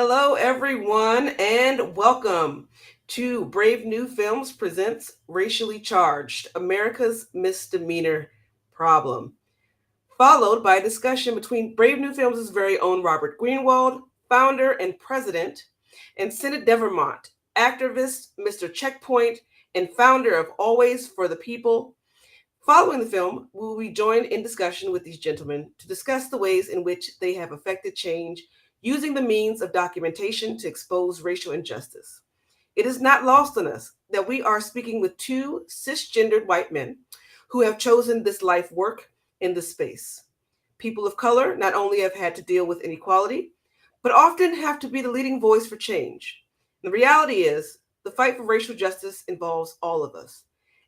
Hello, everyone, and welcome to Brave New Films presents Racially Charged, America's Misdemeanor Problem, followed by a discussion between Brave New Films' very own Robert Greenwald, founder and president, and Sennett Devermont, activist, Mr. Checkpoint, and founder of Always for the People. Following the film, we will be joined in discussion with these gentlemen to discuss the ways in which they have affected change using the means of documentation to expose racial injustice. It is not lost on us that we are speaking with two cisgendered white men who have chosen this life work in this space. People of color not only have had to deal with inequality, but often have to be the leading voice for change. The reality is, the fight for racial justice involves all of us.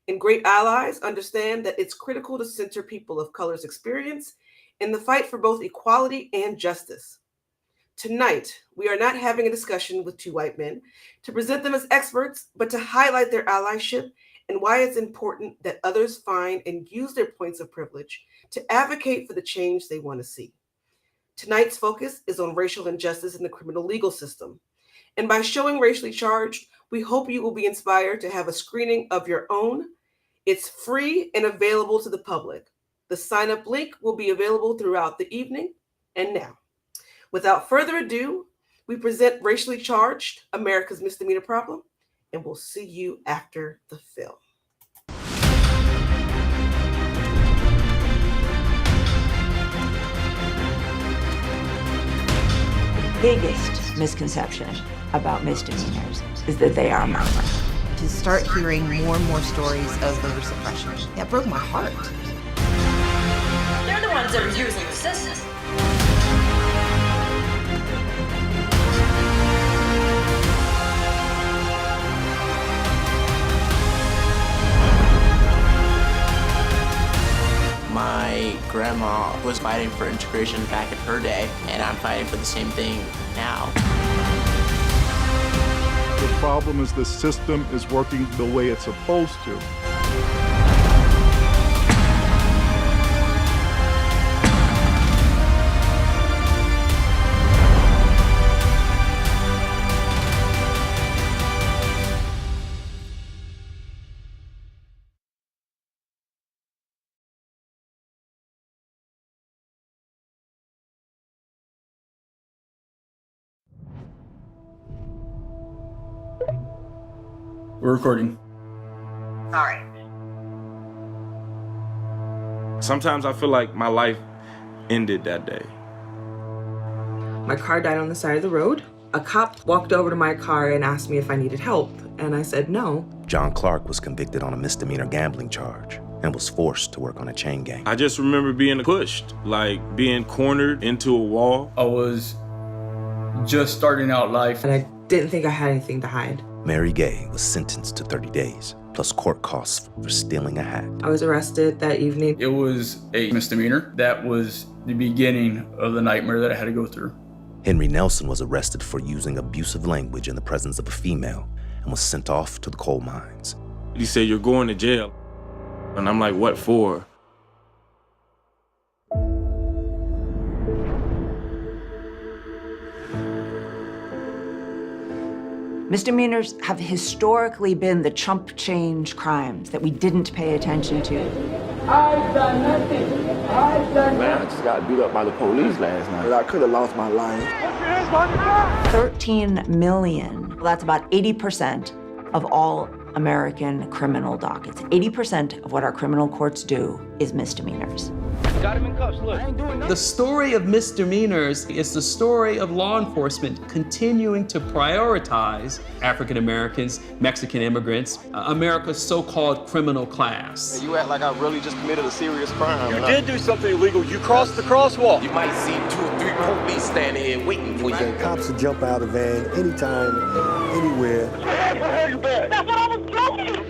And great allies understand that it's critical to center people of color's experience in the fight for both equality and justice. Tonight, we are not having a discussion with two white men to present them as experts, but to highlight their allyship and why it's important that others find and use their points of privilege to advocate for the change they want to see. Tonight's focus is on racial injustice in the criminal legal system. And by showing Racially Charged, we hope you will be inspired to have a screening of your own. It's free and available to the public. The sign-up link will be available throughout the evening and now. Without further ado, we present Racially Charged, America's Misdemeanor Problem, and we'll see you after the film. Biggest misconception about misdemeanors is that they are murder. To start hearing more and more stories of voter suppression, that broke my heart. They're the ones that are using the system. My grandma was fighting for integration back in her day, and I'm fighting for the same thing now. The problem is the system is working the way it's supposed to. We're recording. All right. Sometimes I feel like my life ended that day. My car died on the side of the road. A cop walked over to my car and asked me if I needed help, and I said no. John Clark was convicted on a misdemeanor gambling charge and was forced to work on a chain gang. I just remember being pushed, like being cornered into a wall. I was just starting out life. And I didn't think I had anything to hide. Mary Gay was sentenced to 30 days, plus court costs for stealing a hat. I was arrested that evening. It was a misdemeanor. That was the beginning of the nightmare that I had to go through. Henry Nelson was arrested for using abusive language in the presence of a female and was sent off to the coal mines. He said, "You're going to jail." And I'm like, "What for?" Misdemeanors have historically been the chump change crimes that we didn't pay attention to. I've done nothing. Man, I just got beat up by the police last night. I could have lost my life. 13 million. Well, that's about 80% of all American criminal dockets. 80% of what our criminal courts do is misdemeanors. Got him in cuffs, look. I ain't doing nothing. The story of misdemeanors is the story of law enforcement continuing to prioritize African Americans, Mexican immigrants, America's so-called criminal class. You act like I really just committed a serious crime. You did do something illegal. You crossed the crosswalk. You might see 2 or 3 police standing here waiting for you. The cops will jump out of the van anytime, anywhere. That's what I was joking.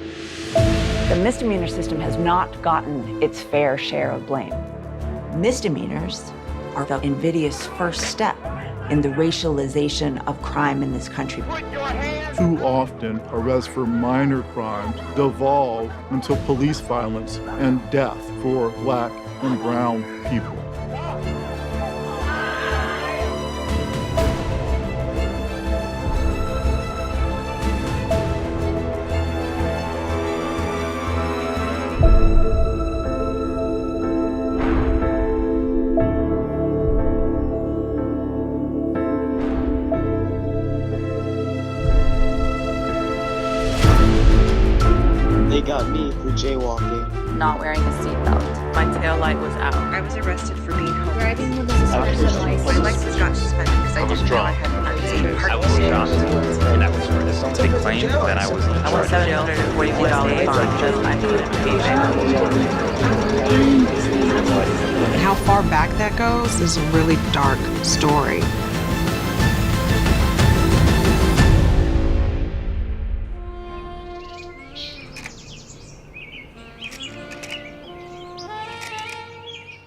The misdemeanor system has not gotten its fair share of blame. Misdemeanors are the invidious first step in the racialization of crime in this country. Too often, arrests for minor crimes devolve into police violence and death for Black and brown people. They got me for jaywalking. Not wearing a seatbelt. My tail light was out. I was arrested for being home. Driving with a suspended license. My license got suspended because I didn't know I had I was drunk, and I was for this big claim that I was in I want $744 fine because I couldn't pay And how far back that goes is a really dark story.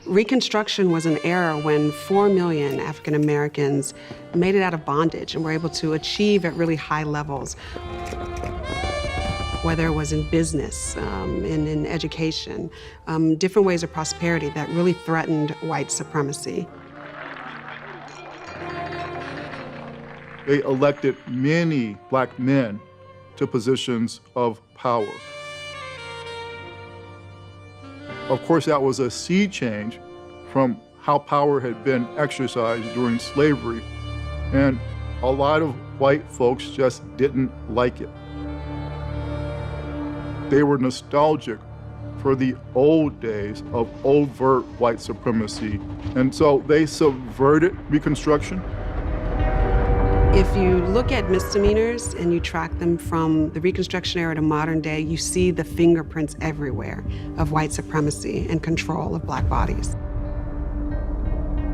Reconstruction was an era when 4 million African Americans made it out of bondage and were able to achieve at really high levels, whether it was in business, in education, different ways of prosperity that really threatened white supremacy. They elected many black men to positions of power. Of course, that was a sea change from how power had been exercised during slavery, and a lot of white folks just didn't like it. They were nostalgic for the old days of overt white supremacy, and so they subverted Reconstruction. If you look at misdemeanors and you track them from the Reconstruction era to modern day, you see the fingerprints everywhere of white supremacy and control of black bodies.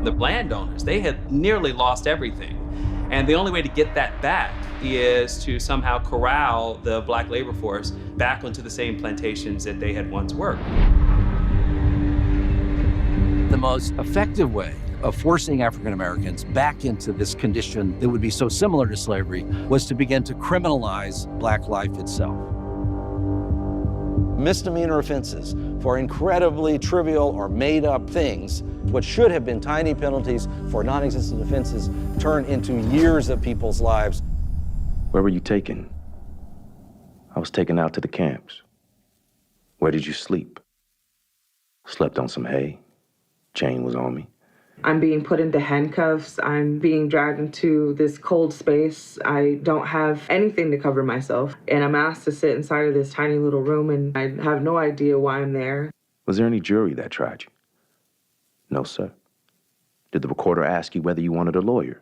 The landowners, they had nearly lost everything. And the only way to get that back is to somehow corral the black labor force back onto the same plantations that they had once worked. The most effective way of forcing African Americans back into this condition that would be so similar to slavery was to begin to criminalize black life itself. Misdemeanor offenses for incredibly trivial or made-up things, what should have been tiny penalties for non-existent offenses, turn into years of people's lives. Where were you taken? I was taken out to the camps. Where did you sleep? Slept on some hay. Chain was on me. I'm being put into handcuffs. I'm being dragged into this cold space. I don't have anything to cover myself. And I'm asked to sit inside of this tiny little room, and I have no idea why I'm there. Was there any jury that tried you? No, sir. Did the recorder ask you whether you wanted a lawyer?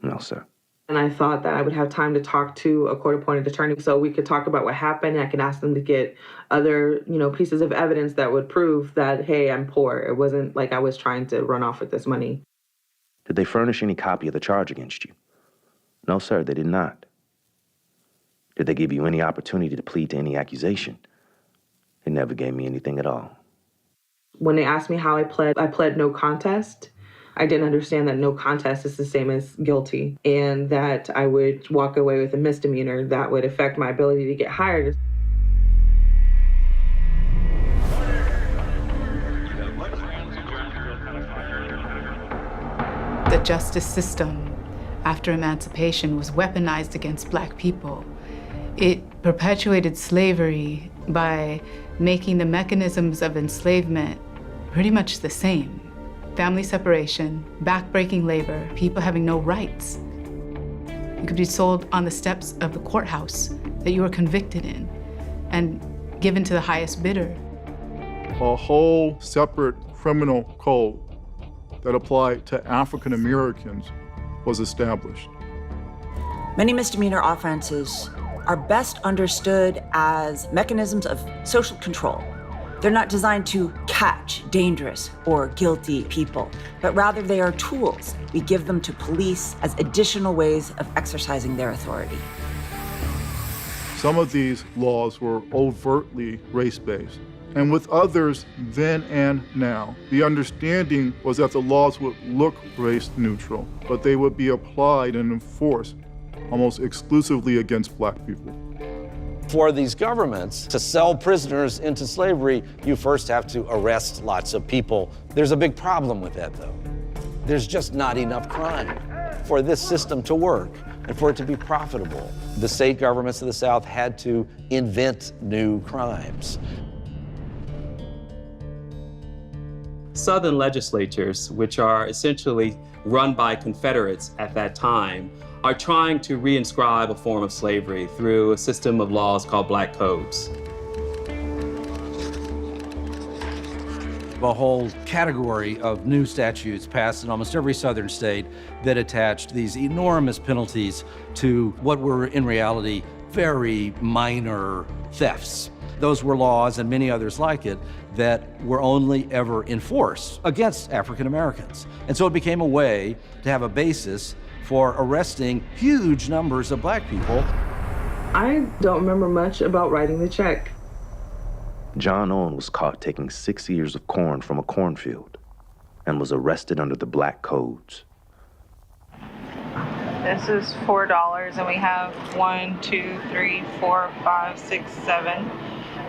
No, sir. And I thought that I would have time to talk to a court-appointed attorney so we could talk about what happened. I could ask them to get other, pieces of evidence that would prove that, hey, I'm poor. It wasn't like I was trying to run off with this money. Did they furnish any copy of the charge against you? No, sir, they did not. Did they give you any opportunity to plead to any accusation? They never gave me anything at all. When they asked me how I pled no contest. I didn't understand that no contest is the same as guilty, and that I would walk away with a misdemeanor that would affect my ability to get hired. The justice system after emancipation was weaponized against Black people. It perpetuated slavery by making the mechanisms of enslavement pretty much the same. Family separation, backbreaking labor, people having no rights. You could be sold on the steps of the courthouse that you were convicted in and given to the highest bidder. A whole separate criminal code that applied to African Americans was established. Many misdemeanor offenses are best understood as mechanisms of social control. They're not designed to catch dangerous or guilty people, but rather they are tools. We give them to police as additional ways of exercising their authority. Some of these laws were overtly race-based, and with others then and now, the understanding was that the laws would look race-neutral, but they would be applied and enforced almost exclusively against Black people. For these governments to sell prisoners into slavery, you first have to arrest lots of people. There's a big problem with that, though. There's just not enough crime for this system to work and for it to be profitable. The state governments of the South had to invent new crimes. Southern legislatures, which are essentially run by Confederates at that time, are trying to reinscribe a form of slavery through a system of laws called black codes. a whole category of new statutes passed in almost every southern state that attached these enormous penalties to what were in reality very minor thefts. Those were laws, and many others like it, that were only ever enforced against African Americans. And so it became a way to have a basis for arresting huge numbers of black people. I don't remember much about writing the check. John Owen was caught taking 6 ears of corn from a cornfield and was arrested under the black codes. This is $4, and we have 1, 2, 3, 4, 5, 6, 7.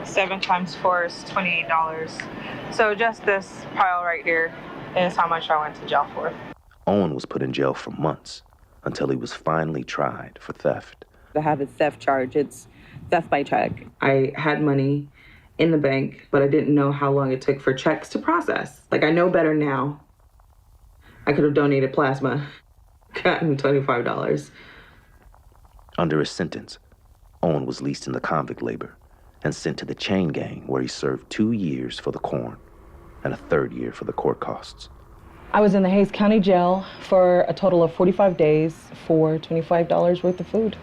7 times 4 is $28. So just this pile right here is how much I went to jail for. Owen was put in jail for months until he was finally tried for theft. I have a theft charge. It's theft by check. I had money in the bank, but I didn't know how long it took for checks to process. Like, I know better now. I could have donated plasma, gotten $25. Under his sentence, Owen was leased into convict labor and sent to the chain gang, where he served 2 years for the corn and a 3rd year for the court costs. I was in the Hays County Jail for a total of 45 days for $25 worth of food.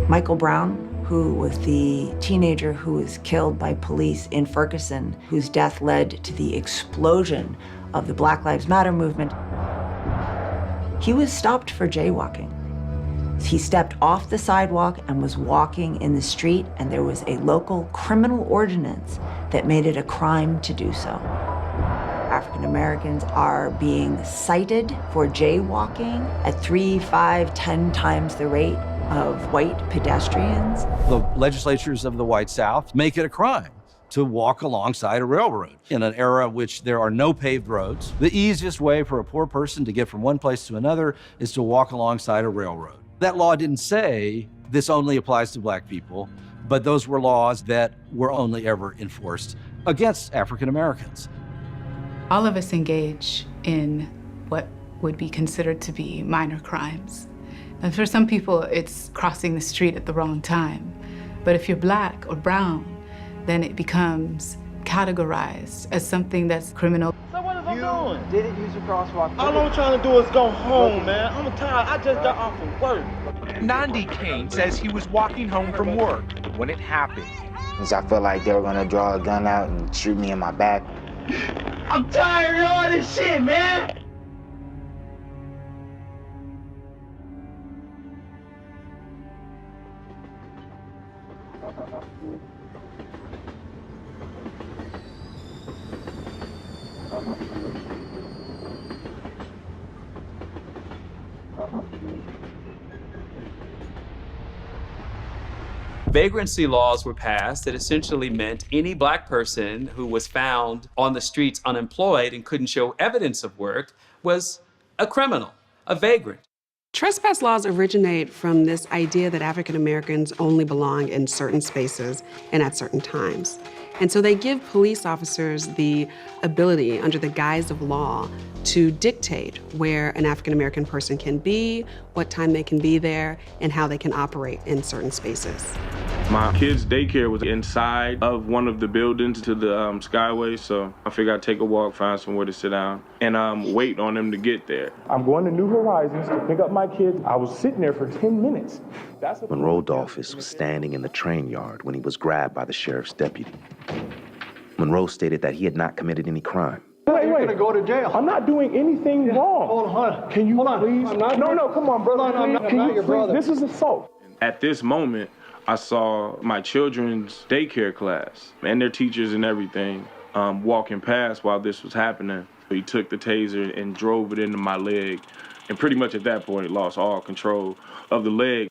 Michael Brown, who was the teenager who was killed by police in Ferguson, whose death led to the explosion of the Black Lives Matter movement, he was stopped for jaywalking. He stepped off the sidewalk and was walking in the street, and there was a local criminal ordinance that made it a crime to do so. African Americans are being cited for jaywalking at 3, 5, 10 times the rate of white pedestrians. The legislatures of the white South make it a crime to walk alongside a railroad. In an era in which there are no paved roads, the easiest way for a poor person to get from one place to another is to walk alongside a railroad. That law didn't say this only applies to black people, but those were laws that were only ever enforced against African Americans. All of us engage in what would be considered to be minor crimes. And for some people, it's crossing the street at the wrong time. But if you're black or brown, then it becomes categorized as something that's criminal. So what is I doing? Didn't use a crosswalk. All I'm trying to do is go home, man. I'm tired. I just got off of work. Nandi Kane says he was walking home from work when it happened. I felt like they were gonna draw a gun out and shoot me in my back. I'm tired of all this shit, man. Vagrancy laws were passed that essentially meant any black person who was found on the streets unemployed and couldn't show evidence of work was a criminal, a vagrant. Trespass laws originate from this idea that African Americans only belong in certain spaces and at certain times. And so they give police officers the ability, under the guise of law, to dictate where an African American person can be, what time they can be there, and how they can operate in certain spaces. My kid's daycare was inside of one of the buildings to the Skyway, so I figured I'd take a walk, find somewhere to sit down, and wait on them to get there. I'm going to New Horizons to pick up my kids. I was sitting there for 10 minutes. Monroe Dolphus was standing in the train yard when he was grabbed by the sheriff's deputy. Monroe stated that he had not committed any crime. Wait. You're gonna go to jail. I'm not doing anything wrong. Hold on. Can you please? No, come on, brother. Can you please? This is assault. At this moment, I saw my children's daycare class and their teachers and everything walking past while this was happening. He took the taser and drove it into my leg, and pretty much at that point, he lost all control of the leg.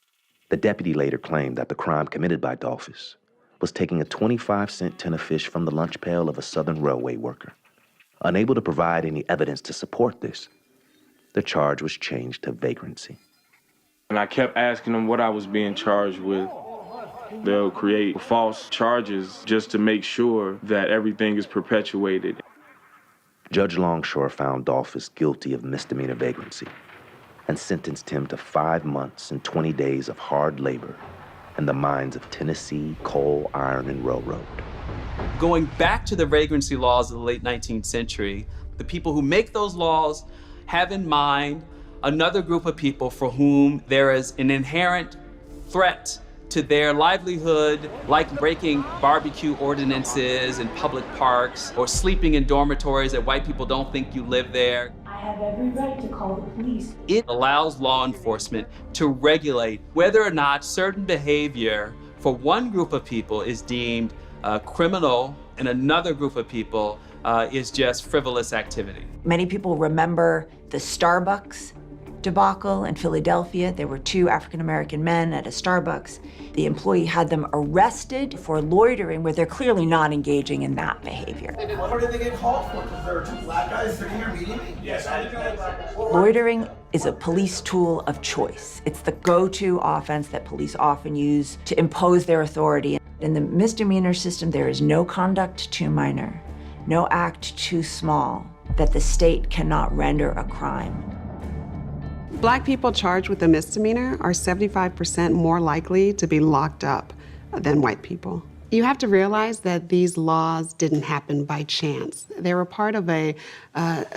The deputy later claimed that the crime committed by Dolphus was taking a 25-cent tin of fish from the lunch pail of a Southern Railway worker. Unable to provide any evidence to support this, the charge was changed to vagrancy. And I kept asking them what I was being charged with. They'll create false charges just to make sure that everything is perpetuated. Judge Longshore found Dolphus guilty of misdemeanor vagrancy and sentenced him to 5 months and 20 days of hard labor in the mines of Tennessee, coal, iron, and railroad. Going back to the vagrancy laws of the late 19th century, the people who make those laws have in mind another group of people for whom there is an inherent threat to their livelihood, like breaking barbecue ordinances in public parks or sleeping in dormitories that white people don't think you live there. I have every right to call the police. It allows law enforcement to regulate whether or not certain behavior for one group of people is deemed criminal and another group of people is just frivolous activity. Many people remember the Starbucks debacle in Philadelphia. There were two African-American men at a Starbucks. The employee had them arrested for loitering where they're clearly not engaging in that behavior. What did they get called for? Because there are two black guys sitting here meeting me? Yes, I didn't know. Loitering is a police tool of choice. It's the go-to offense that police often use to impose their authority. In the misdemeanor system, there is no conduct too minor, no act too small that the state cannot render a crime. Black people charged with a misdemeanor are 75% more likely to be locked up than white people. You have to realize that these laws didn't happen by chance. They were part of a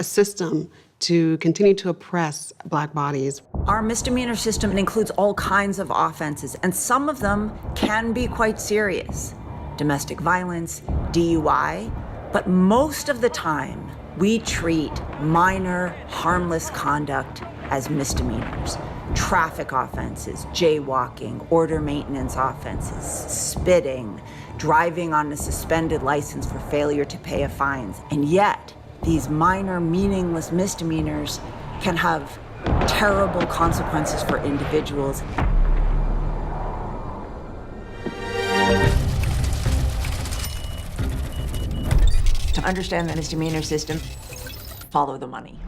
system to continue to oppress Black bodies. Our misdemeanor system includes all kinds of offenses, and some of them can be quite serious. Domestic violence, DUI, but most of the time, we treat minor, harmless conduct as misdemeanors. Traffic offenses, jaywalking, order maintenance offenses, spitting, driving on a suspended license for failure to pay a fine. And yet, these minor, meaningless misdemeanors can have terrible consequences for individuals. To understand the misdemeanor system, follow the money.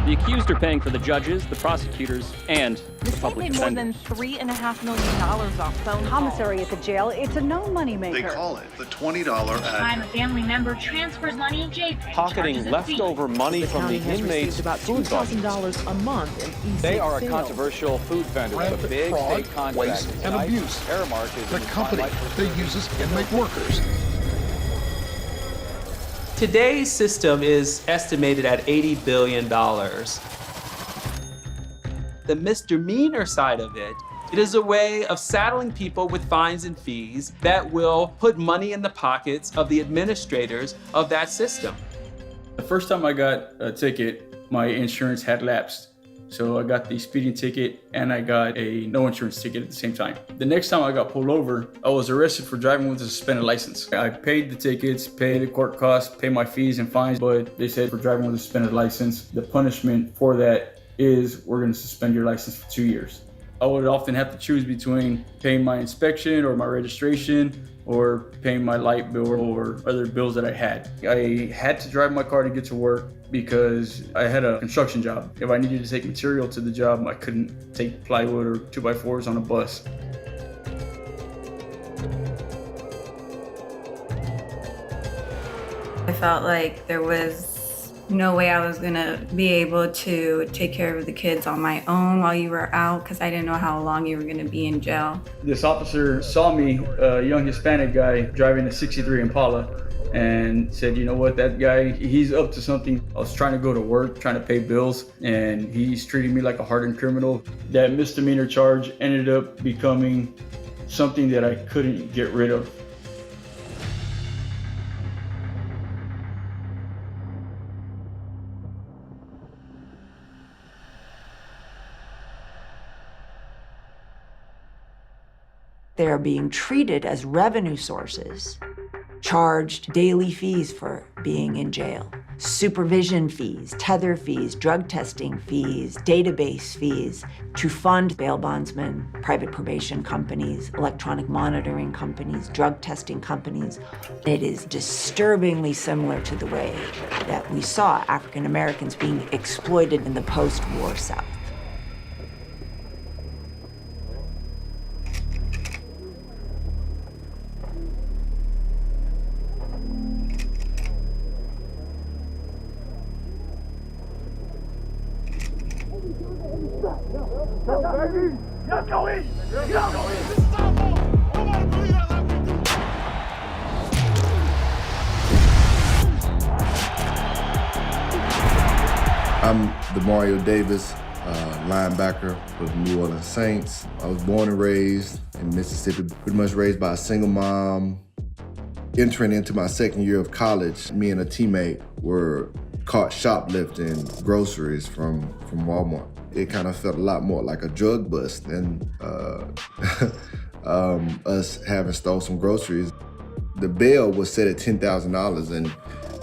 The accused are paying for the judges, the prosecutors, and the public They made more defenders. than $3.5 million off phone commissary at the jail. It's a no moneymaker. They call it the $20 ad. I'm a family member, transfers money in JPay. Pocketing leftover money from the inmates' about food budgets. $2,000 a month in e-cig They are a sales. controversial food vendor with a Rampant big fraud, state contract. waste, and Tonight, abuse. Aramark is The in company spotlight. that uses inmate workers. Today's system is estimated at $80 billion. The misdemeanor side of it, it is a way of saddling people with fines and fees that will put money in the pockets of the administrators of that system. The first time I got a ticket, my insurance had lapsed. So I got the speeding ticket and I got a no insurance ticket at the same time. The next time I got pulled over, I was arrested for driving with a suspended license. I paid the tickets, paid the court costs, paid my fees and fines, but they said for driving with a suspended license, the punishment for that is we're gonna suspend your license for 2 years. I would often have to choose between paying my inspection or my registration or paying my light bill or other bills that I had. I had to drive my car to get to work because I had a construction job. If I needed to take material to the job, I couldn't take plywood or 2x4s on a bus. I felt like there was no way I was gonna be able to take care of the kids on my own while you were out because I didn't know how long you were gonna be in jail. This officer saw me, a young Hispanic guy driving a 63 Impala, and said, you know what, that guy, he's up to something. I was trying to go to work, trying to pay bills, and he's treating me like a hardened criminal. That misdemeanor charge ended up becoming something that I couldn't get rid of. They are being treated as revenue sources, charged daily fees for being in jail, supervision fees, tether fees, drug testing fees, database fees to fund bail bondsmen, private probation companies, electronic monitoring companies, drug testing companies. It is disturbingly similar to the way that we saw African Americans being exploited in the post-war South. Let's go in! Let's go in! I'm DeMario Davis, linebacker for the New Orleans Saints. I was born and raised in Mississippi, pretty much raised by a single mom. Entering into my second year of college, me and a teammate were caught shoplifting groceries from Walmart. It kind of felt a lot more like a drug bust than us having stole some groceries. The bail was set at $10,000, and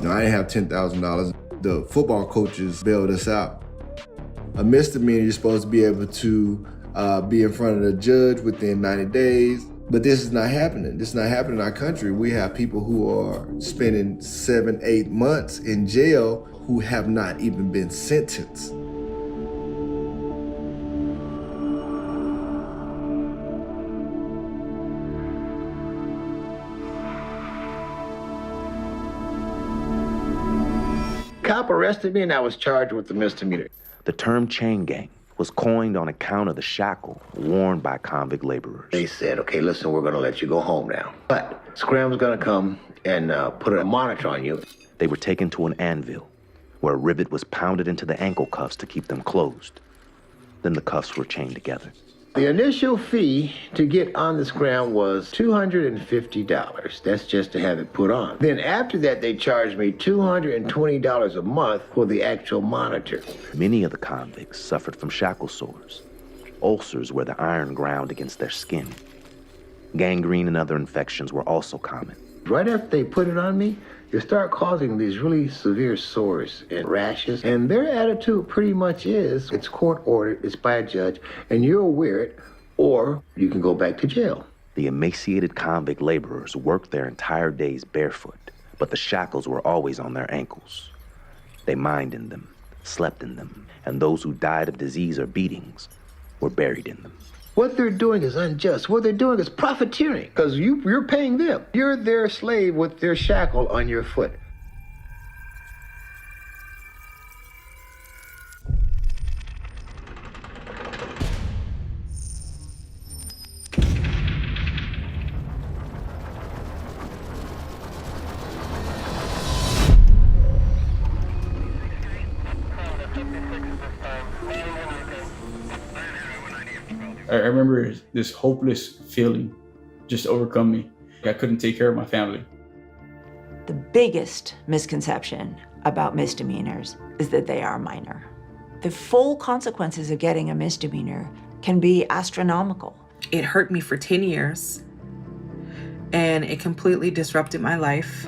I didn't have $10,000. The football coaches bailed us out. A misdemeanor, you're supposed to be able to be in front of the judge within 90 days, but this is not happening. This is not happening in our country. We have people who are spending 7, 8 months in jail who have not even been sentenced. Cop arrested me and I was charged with the misdemeanor. The term chain gang was coined on account of the shackle worn by convict laborers. They said, okay, listen, we're gonna let you go home now. But Scram's gonna come and put a monitor on you. They were taken to an anvil, where a rivet was pounded into the ankle cuffs to keep them closed. Then the cuffs were chained together. The initial fee to get on the Scram was $250. That's just to have it put on. Then after that, they charged me $220 a month for the actual monitor. Many of the convicts suffered from shackle sores, ulcers where the iron ground against their skin. Gangrene and other infections were also common. Right after they put it on me, you start causing these really severe sores and rashes. And their attitude pretty much is, it's court ordered, it's by a judge, and you'll wear it, or you can go back to jail. The emaciated convict laborers worked their entire days barefoot, but the shackles were always on their ankles. They mined in them, slept in them, and those who died of disease or beatings were buried in them. What they're doing is unjust. What they're doing is profiteering, because you're paying them. You're their slave with their shackle on your foot. I remember this hopeless feeling just overcome me. I couldn't take care of my family. The biggest misconception about misdemeanors is that they are minor. The full consequences of getting a misdemeanor can be astronomical. It hurt me for 10 years, and it completely disrupted my life.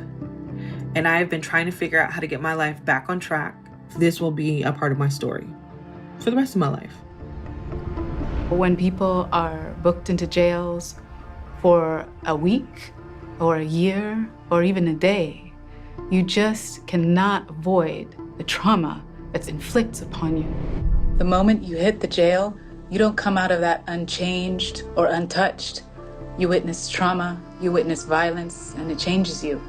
And I have been trying to figure out how to get my life back on track. This will be a part of my story for the rest of my life. When people are booked into jails for a week or a year or even a day, you just cannot avoid the trauma that's inflicted upon you. The moment you hit the jail, you don't come out of that unchanged or untouched. You witness trauma, you witness violence, and it changes you.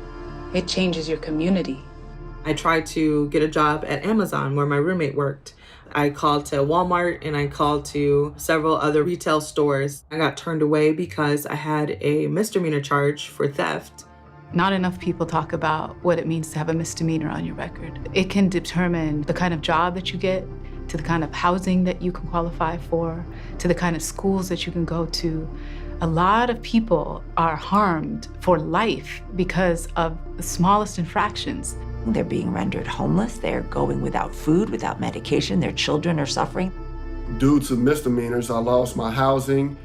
It changes your community. I tried to get a job at Amazon where my roommate worked. I called to Walmart and I called to several other retail stores. I got turned away because I had a misdemeanor charge for theft. Not enough people talk about what it means to have a misdemeanor on your record. It can determine the kind of job that you get, to the kind of housing that you can qualify for, to the kind of schools that you can go to. A lot of people are harmed for life because of the smallest infractions. They're being rendered homeless. They're going without food, without medication. Their children are suffering. Due to misdemeanors, I lost my housing.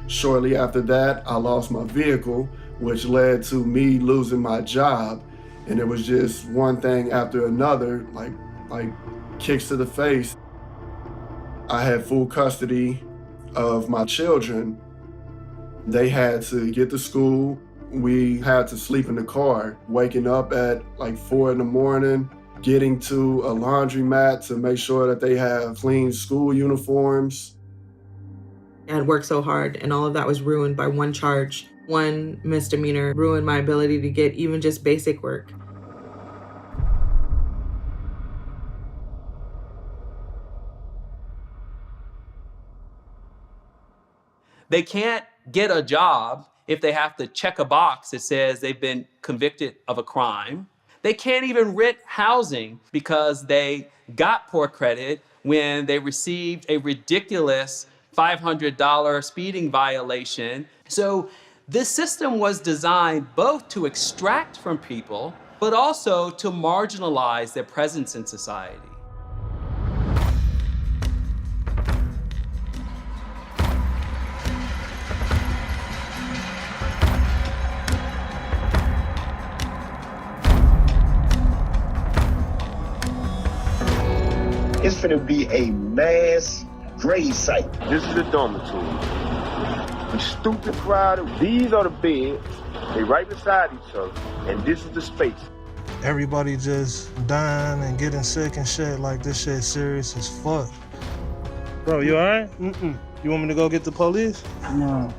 Shortly after that, I lost my vehicle, which led to me losing my job. And it was just one thing after another, like kicks to the face. I had full custody of my children. They had to get to school. We had to sleep in the car, waking up at like 4 a.m, getting to a laundromat to make sure that they have clean school uniforms. I had worked so hard and all of that was ruined by one charge. One misdemeanor ruined my ability to get even just basic work. They can't get a job if they have to check a box that says they've been convicted of a crime. They can't even rent housing because they got poor credit when they received a ridiculous $500 speeding violation. So this system was designed both to extract from people, but also to marginalize their presence in society. It's finna be a mass grave site. This is the dormitory. The stupid crowd, these are the beds. They right beside each other, and this is the space. Everybody just dying and getting sick and shit. Like, this shit serious as fuck. Bro, you alright? You want me to go get the police? No.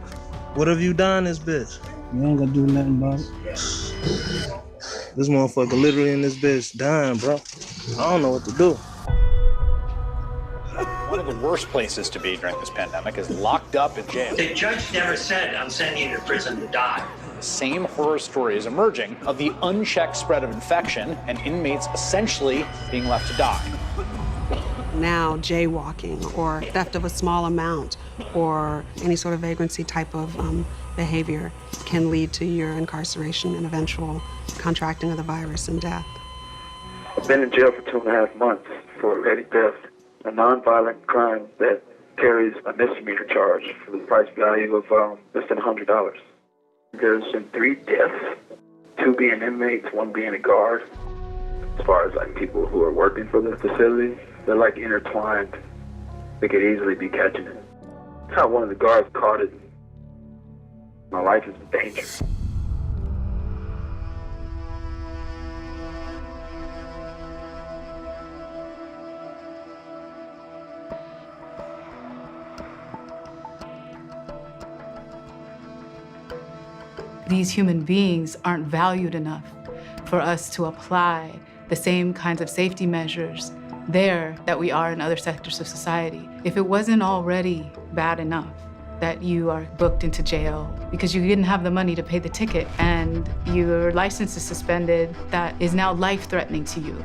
What have you done this bitch? You ain't gonna do nothing about it. This motherfucker literally in this bitch dying, bro. I don't know what to do. One of the worst places to be during this pandemic is locked up in jail. The judge never said, I'm sending you to prison to die. The same horror story is emerging of the unchecked spread of infection and inmates essentially being left to die. Now, jaywalking or theft of a small amount or any sort of vagrancy type of behavior can lead to your incarceration and eventual contracting of the virus and death. I've been in jail for 2.5 months for petty theft, a nonviolent crime that carries a misdemeanor charge for the price value of less than $100. There's been 3 deaths, 2 being inmates, 1 being a guard. As far as like people who are working for the facility, they're like intertwined. They could easily be catching it. That's how one of the guards caught it. My life is in danger. These human beings aren't valued enough for us to apply the same kinds of safety measures there that we are in other sectors of society. If it wasn't already bad enough that you are booked into jail because you didn't have the money to pay the ticket and your license is suspended, that is now life-threatening to you.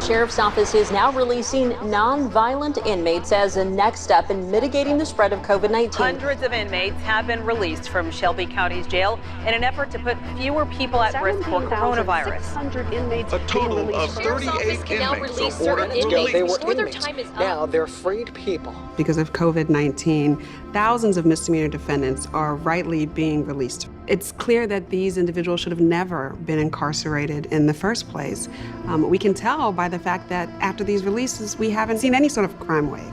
Sheriff's Office is now releasing non-violent inmates as a next step in mitigating the spread of COVID-19. Hundreds of inmates have been released from Shelby County's jail in an effort to put fewer people at risk for coronavirus. 600 inmates A total of 38 inmates are ordered to leave. They were inmates. Now they're freed people. Because of COVID-19, thousands of misdemeanor defendants are rightly being released. It's clear that these individuals should have never been incarcerated in the first place. We can tell by the fact that after these releases, we haven't seen any sort of crime wave.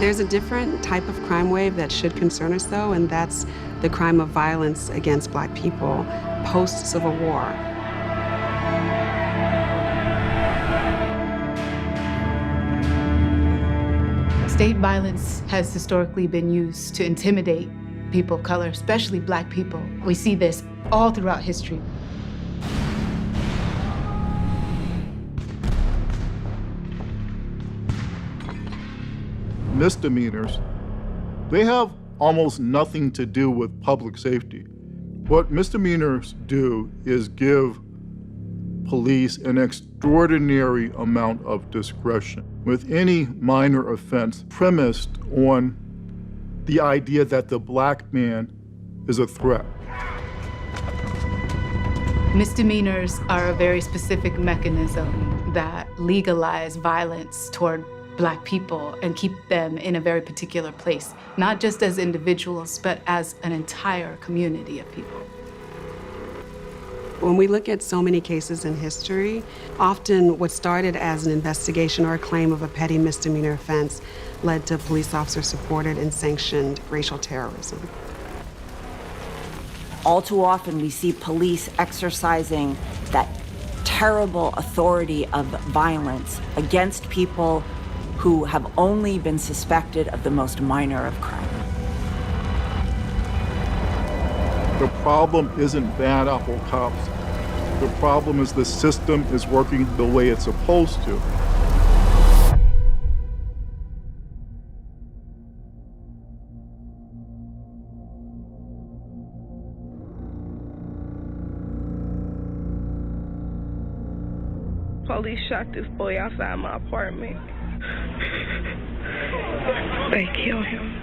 There's a different type of crime wave that should concern us, though, and that's the crime of violence against Black people post-Civil War. State violence has historically been used to intimidate people of color, especially Black people. We see this all throughout history. Misdemeanors, they have almost nothing to do with public safety. What misdemeanors do is give police an extraordinary amount of discretion with any minor offense premised on the idea that the Black man is a threat. Misdemeanors are a very specific mechanism that legalize violence toward Black people and keep them in a very particular place, not just as individuals, but as an entire community of people. When we look at so many cases in history, often what started as an investigation or a claim of a petty misdemeanor offense led to police officer-supported and sanctioned racial terrorism. All too often, we see police exercising that terrible authority of violence against people who have only been suspected of the most minor of crime. The problem isn't bad apple cops. The problem is the system is working the way it's supposed to. police shot this boy outside my apartment. They killed him.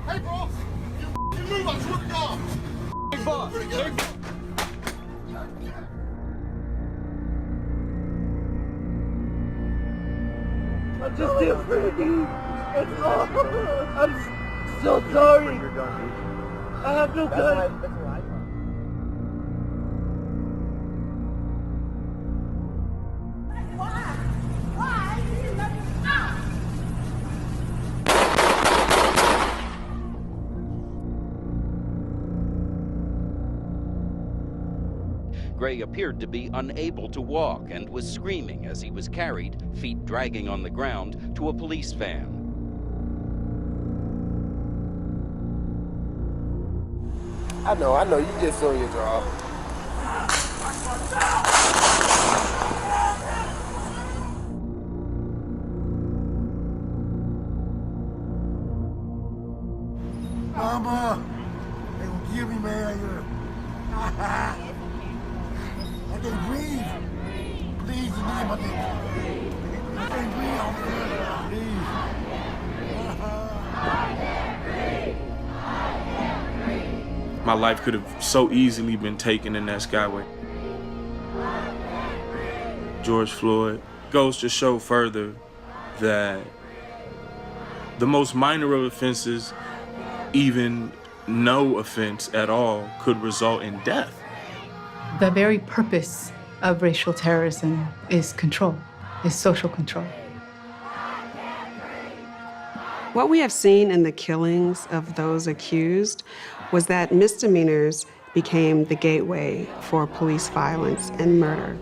Hey, bro! You move, I swear to God! Hey, boss! Hey, boss! I just did pretty. That's all. I'm so sorry. I have no gun. Gray appeared to be unable to walk and was screaming as he was carried, feet dragging on the ground, to a police van. I know, you just saw your draw. Mama! They gonna kill me, man. I can't breathe. Please, you need my nigga. I can't breathe, officer. Please. My life could have so easily been taken in that Skyway. George Floyd goes to show further that the most minor of offenses, even no offense at all, could result in death. The very purpose of racial terrorism is control, is social control. What we have seen in the killings of those accused was that misdemeanors became the gateway for police violence and murder.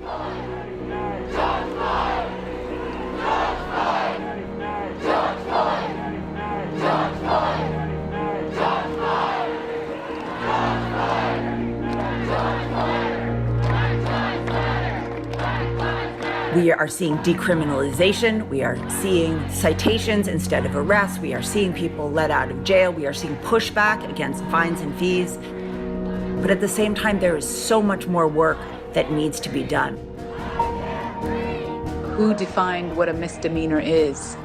We are seeing decriminalization. We are seeing citations instead of arrests. We are seeing people let out of jail. We are seeing pushback against fines and fees. But at the same time, there is so much more work that needs to be done. Who defined what a misdemeanor is?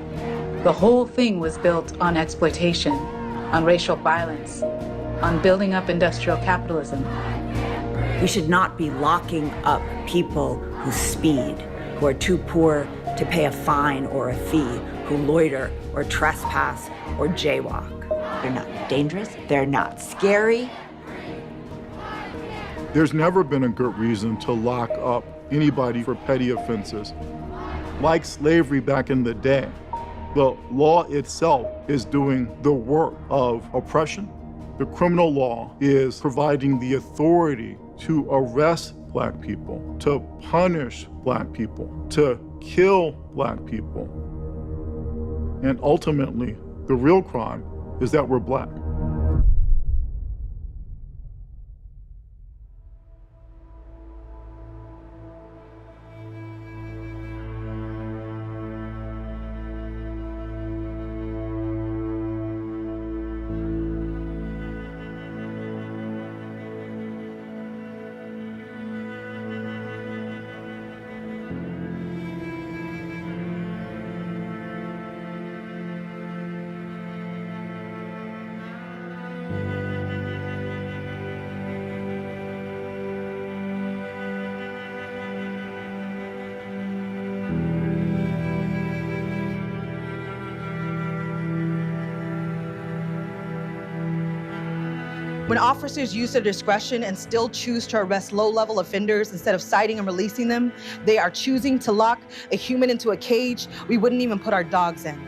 The whole thing was built on exploitation, on racial violence, on building up industrial capitalism. We should not be locking up people who speed, who are too poor to pay a fine or a fee, who loiter or trespass or jaywalk. They're not dangerous, they're not scary. There's never been a good reason to lock up anybody for petty offenses. Like slavery back in the day, the law itself is doing the work of oppression. The criminal law is providing the authority to arrest Black people, to punish Black people, to kill Black people. And ultimately, the real crime is that we're Black. When officers use their discretion and still choose to arrest low-level offenders instead of citing and releasing them, they are choosing to lock a human into a cage we wouldn't even put our dogs in.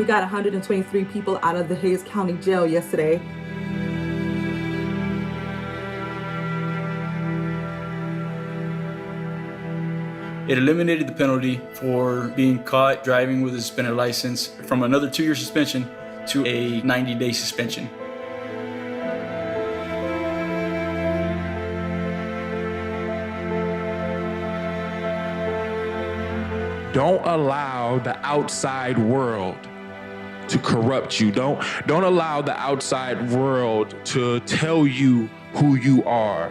We got 123 people out of the Hayes County Jail yesterday. It eliminated the penalty for being caught driving with a suspended license from another 2-year suspension to a 90-day suspension. Don't allow the outside world to corrupt you. Don't allow the outside world to tell you who you are.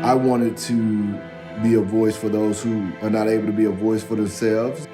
I wanted to be a voice for those who are not able to be a voice for themselves.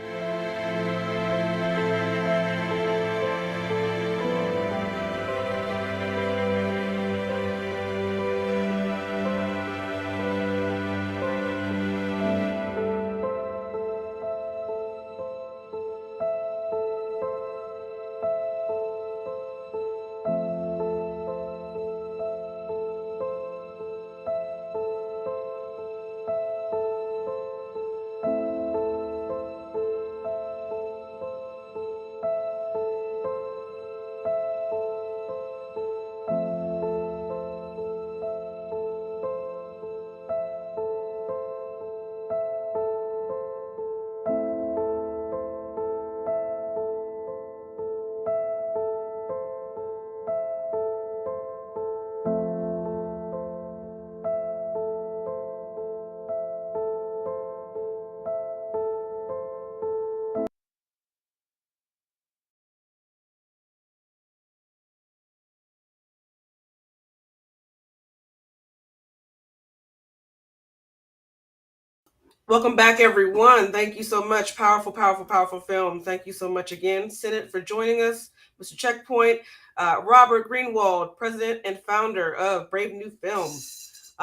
Welcome back, everyone. Thank you so much. Powerful, powerful, powerful film. Thank you so much again, Sennett, for joining us. Mr. Checkpoint, Robert Greenwald, president and founder of Brave New Films.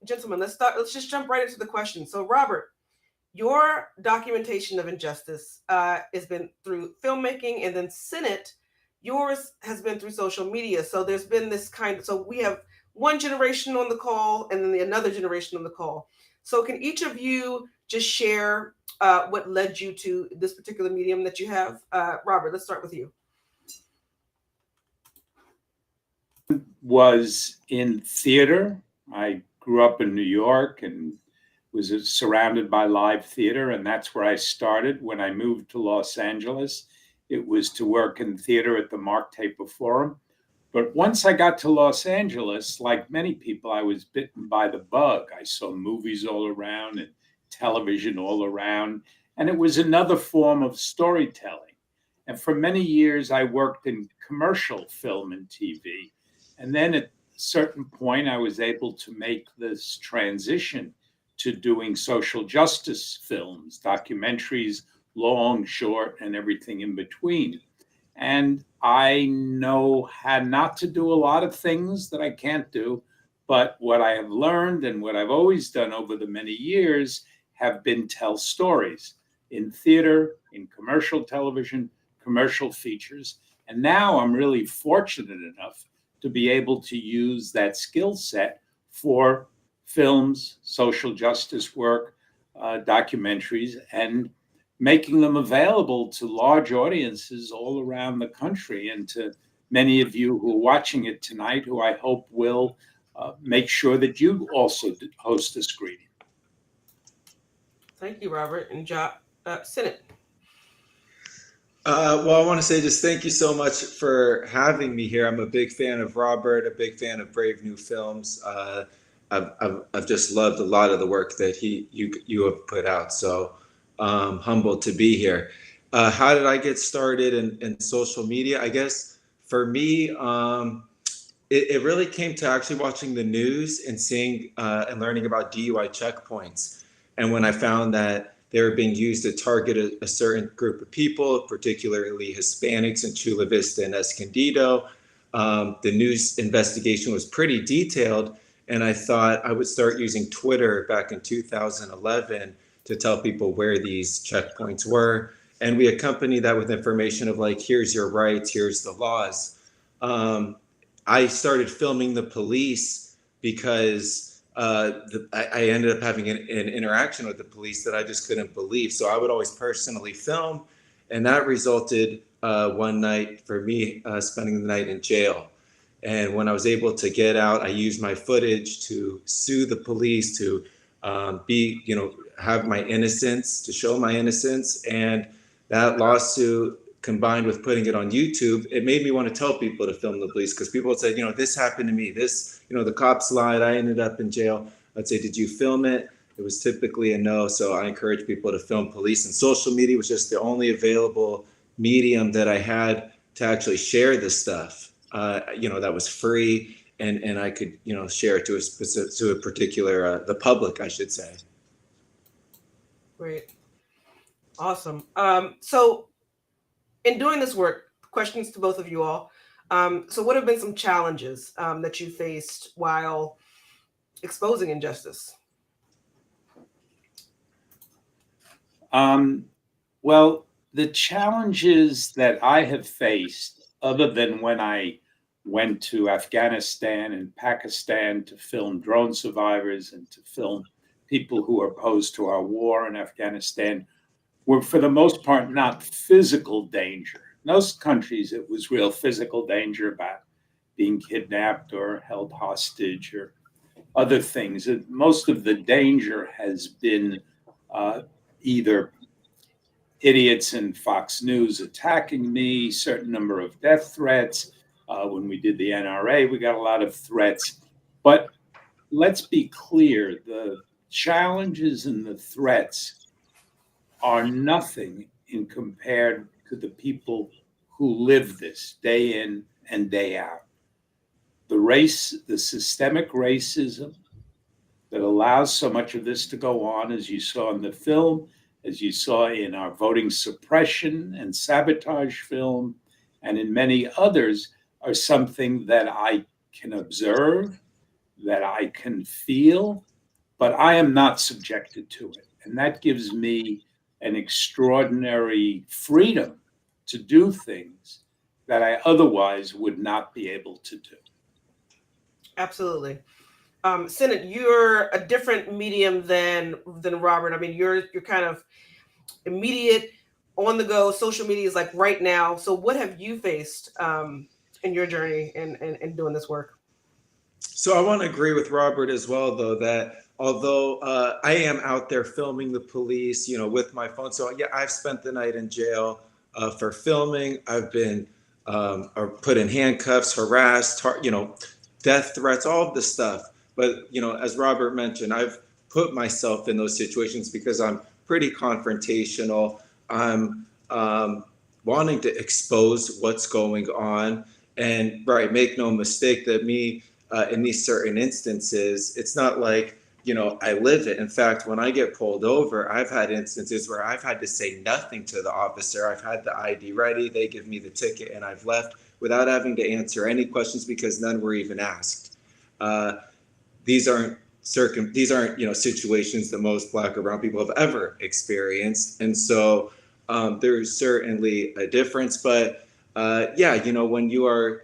Gentlemen, let's just jump right into the question. So, Robert, your documentation of injustice has been through filmmaking, and then Sennett, yours has been through social media. So there's been this so we have one generation on the call and then another generation on the call. So can each of you just share what led you to this particular medium that you have? Robert, let's start with you. Was in theater. I grew up in New York and was surrounded by live theater, and that's where I started. When I moved to Los Angeles, it was to work in theater at the Mark Taper Forum. But once I got to Los Angeles, like many people, I was bitten by the bug. I saw movies all around and television all around, and it was another form of storytelling. And for many years, I worked in commercial film and TV. And then at a certain point, I was able to make this transition to doing social justice films, documentaries, long, short, and everything in between. And I know how not to do a lot of things that I can't do, but what I have learned and what I've always done over the many years have been tell stories in theater, in commercial television, commercial features. And now I'm really fortunate enough to be able to use that skill set for films, social justice work, documentaries, and making them available to large audiences all around the country, and to many of you who are watching it tonight, who I hope will make sure that you also host a screening. Thank you, Robert. And Sennett. Well, I want to say just thank you so much for having me here. I'm a big fan of Robert, a big fan of Brave New Films. I've just loved a lot of the work that you have put out. So humbled to be here. How did I get started in social media? I guess for me, it really came to actually watching the news and seeing and learning about DUI checkpoints. And when I found that they were being used to target a certain group of people, particularly Hispanics in Chula Vista and Escondido, the news investigation was pretty detailed. And I thought I would start using Twitter back in 2011 to tell people where these checkpoints were. And we accompany that with information of like, here's your rights, here's the laws. I started filming the police because I ended up having an interaction with the police that I just couldn't believe. So I would always personally film, and that resulted one night for me spending the night in jail. And when I was able to get out, I used my footage to sue the police, to have my innocence, to show my innocence. And that lawsuit, combined with putting it on YouTube, it made me want to tell people to film the police, because people would say, this happened to me. This, the cops lied. I ended up in jail. I'd say, did you film it? It was typically a no. So I encourage people to film police. And social media was just the only available medium that I had to actually share this stuff, that was free. And I could, share it to a particular, the public, I should say. Great. Awesome. So in doing this work, questions to both of you all. So what have been some challenges that you faced while exposing injustice? Well, the challenges that I have faced, other than when I went to Afghanistan and Pakistan to film drone survivors and to film people who are opposed to our war in Afghanistan, were for the most part not physical danger. In those countries, it was real physical danger about being kidnapped or held hostage or other things. Most of the danger has been either idiots in Fox News attacking me, certain number of death threats. When we did the NRA, we got a lot of threats. But let's be clear, the challenges and the threats are nothing in compared to the people who live this day in and day out. The systemic racism that allows so much of this to go on, as you saw in the film, as you saw in our voting suppression and sabotage film, and in many others, are something that I can observe, that I can feel, but I am not subjected to it. And that gives me an extraordinary freedom to do things that I otherwise would not be able to do. Absolutely. Sennett, you're a different medium than Robert. I mean, you're kind of immediate, on the go. Social media is like right now. So what have you faced in your journey in doing this work? So I want to agree with Robert as well, though, that although I am out there filming the police, with my phone. So yeah, I've spent the night in jail for filming. I've been put in handcuffs, harassed, death threats, all of this stuff. But, as Robert mentioned, I've put myself in those situations because I'm pretty confrontational. I'm wanting to expose what's going on. And make no mistake that me, in these certain instances, it's not like, I live it. In fact, when I get pulled over, I've had instances where I've had to say nothing to the officer. I've had the ID ready. They give me the ticket and I've left without having to answer any questions because none were even asked. These aren't situations that most Black or brown people have ever experienced. And so there's certainly a difference. But when you are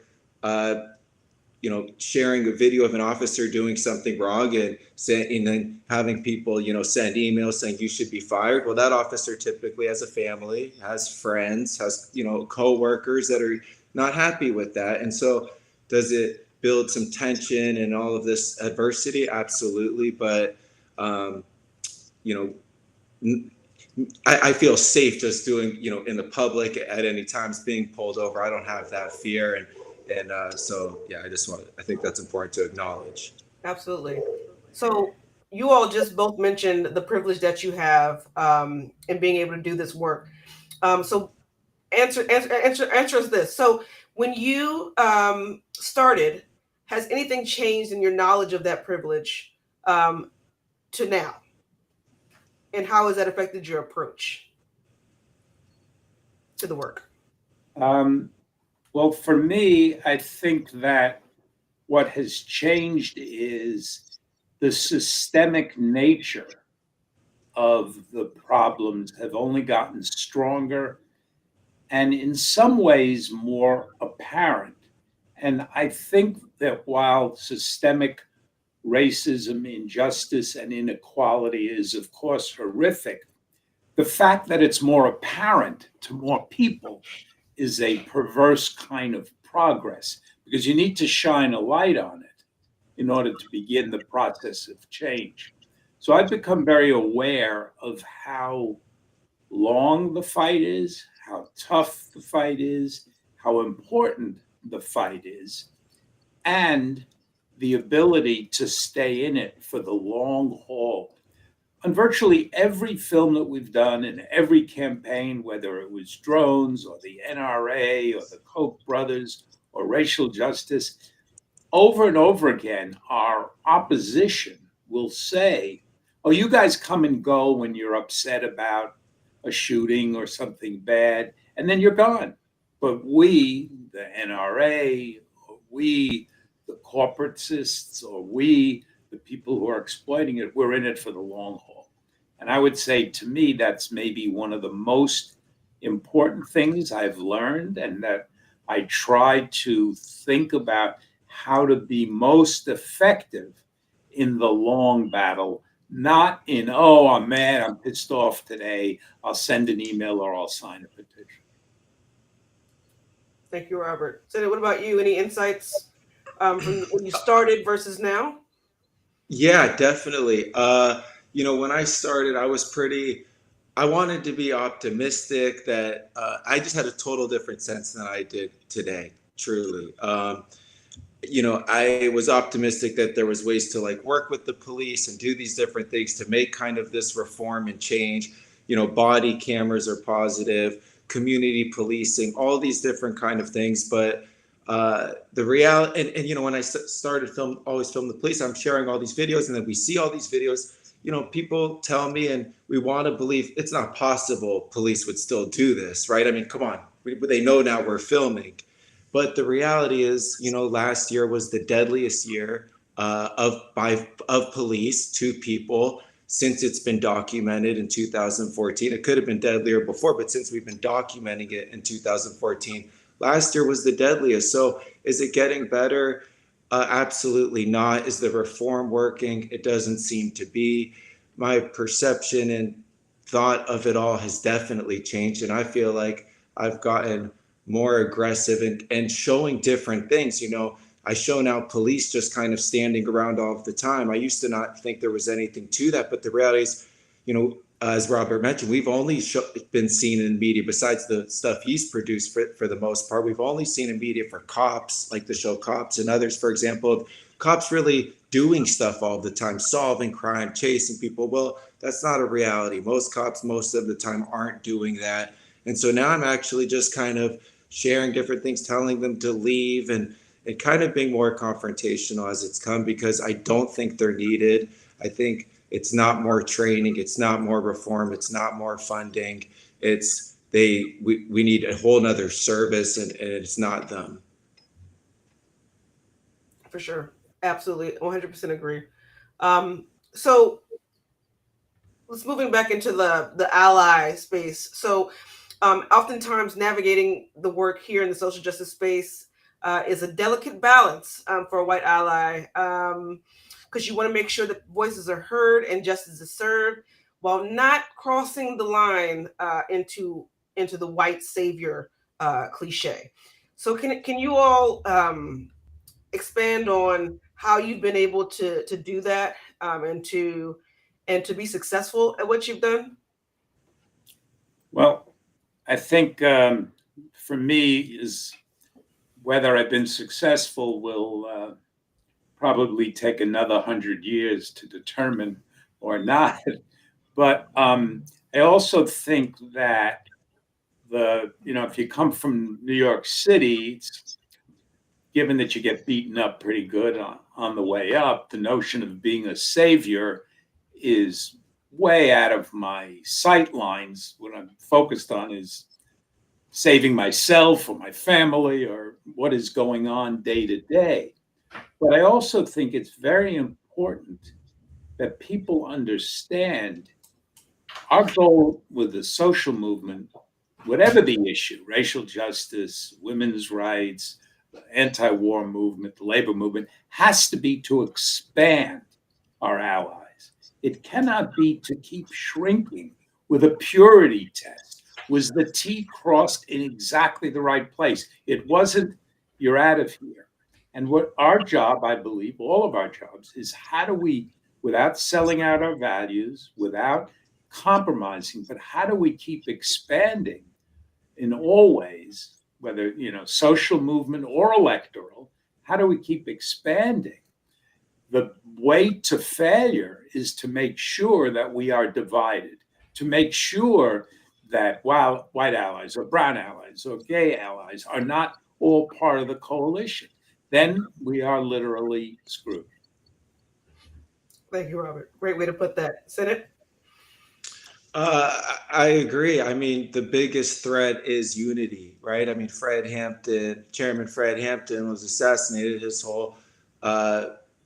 sharing a video of an officer doing something wrong and then having people, send emails saying you should be fired. Well, that officer typically has a family, has friends, has, coworkers that are not happy with that. And so does it build some tension and all of this adversity? Absolutely. But, I feel safe just doing, in the public at any times being pulled over. I don't have that fear. And so, yeah, I think that's important to acknowledge. Absolutely. So you all just both mentioned the privilege that you have in being able to do this work. So answer us this. So when you started, has anything changed in your knowledge of that privilege to now? And how has that affected your approach to the work? Well, for me, I think that what has changed is the systemic nature of the problems have only gotten stronger and in some ways more apparent. And I think that while systemic racism, injustice, and inequality is, of course, horrific. The fact that it's more apparent to more people is a perverse kind of progress, because you need to shine a light on it in order to begin the process of change. So I've become very aware of how long the fight is, how tough the fight is, how important the fight is, and the ability to stay in it for the long haul. On virtually every film that we've done and every campaign, whether it was drones or the NRA or the Koch brothers or racial justice, over and over again, our opposition will say, oh, you guys come and go when you're upset about a shooting or something bad, and then you're gone. But we, the NRA, or we, the corporatists, or we, the people who are exploiting it, we're in it for the long haul. And I would say, to me, that's maybe one of the most important things I've learned, and that I try to think about how to be most effective in the long battle, not in, oh, I'm mad, I'm pissed off today, I'll send an email or I'll sign a petition. Thank you, Robert. Sennett, what about you? Any insights from when you started versus now? Yeah, definitely. When I started, I wanted to be optimistic that I just had a total different sense than I did today, truly. I was optimistic that there was ways to work with the police and do these different things to make kind of this reform and change. Body cameras are positive, community policing, all these different kind of things. But the reality, and when I started always film the police, I'm sharing all these videos, and then we see all these videos. People tell me, and we want to believe it's not possible police would still do this, right? I mean, come on, they know now we're filming. But the reality is, last year was the deadliest year of police to people since it's been documented in 2014. It could have been deadlier before, but since we've been documenting it in 2014, last year was the deadliest. So is it getting better? Absolutely not. Is the reform working? It doesn't seem to be. My perception and thought of it all has definitely changed. And I feel like I've gotten more aggressive and showing different things. I show now police just kind of standing around all of the time. I used to not think there was anything to that, but the reality is, as Robert mentioned, we've only been seen in media, besides the stuff he's produced for the most part, we've only seen in media for cops, like the show Cops, and others, for example, of cops really doing stuff all the time, solving crime, chasing people. Well, that's not a reality. Most cops, most of the time, aren't doing that. And so now I'm actually just kind of sharing different things, telling them to leave, and kind of being more confrontational as it's come, because I don't think they're needed. I think it's not more training, it's not more reform, it's not more funding. We need a whole nother service, and it's not them. For sure. Absolutely. 100% agree. So let's moving back into the ally space. So oftentimes navigating the work here in the social justice space is a delicate balance for a white ally, because you want to make sure that voices are heard and justice is served while not crossing the line into the white savior cliche. So can you all expand on how you've been able to do that and to be successful at what you've done? Well, I think for me is whether I've been successful will probably take another 100 years to determine or not. But I also think that if you come from New York City, given that you get beaten up pretty good on the way up, the notion of being a savior is way out of my sight lines. What I'm focused on is saving myself or my family or what is going on day to day. But I also think it's very important that people understand our goal with the social movement, whatever the issue, racial justice, women's rights, anti-war movement, the labor movement, has to be to expand our allies. It cannot be to keep shrinking with a purity test. Was the T crossed in exactly the right place? It wasn't, you're out of here. And what our job, I believe, all of our jobs, is how do we, without selling out our values, without compromising, but how do we keep expanding in all ways, whether, social movement or electoral, how do we keep expanding? The way to failure is to make sure that we are divided, to make sure that while white allies or brown allies or gay allies are not all part of the coalition, then we are literally screwed. Thank you, Robert. Great way to put that. Sennett? I agree. I mean, the biggest threat is unity, right? I mean, Chairman Fred Hampton was assassinated. His whole,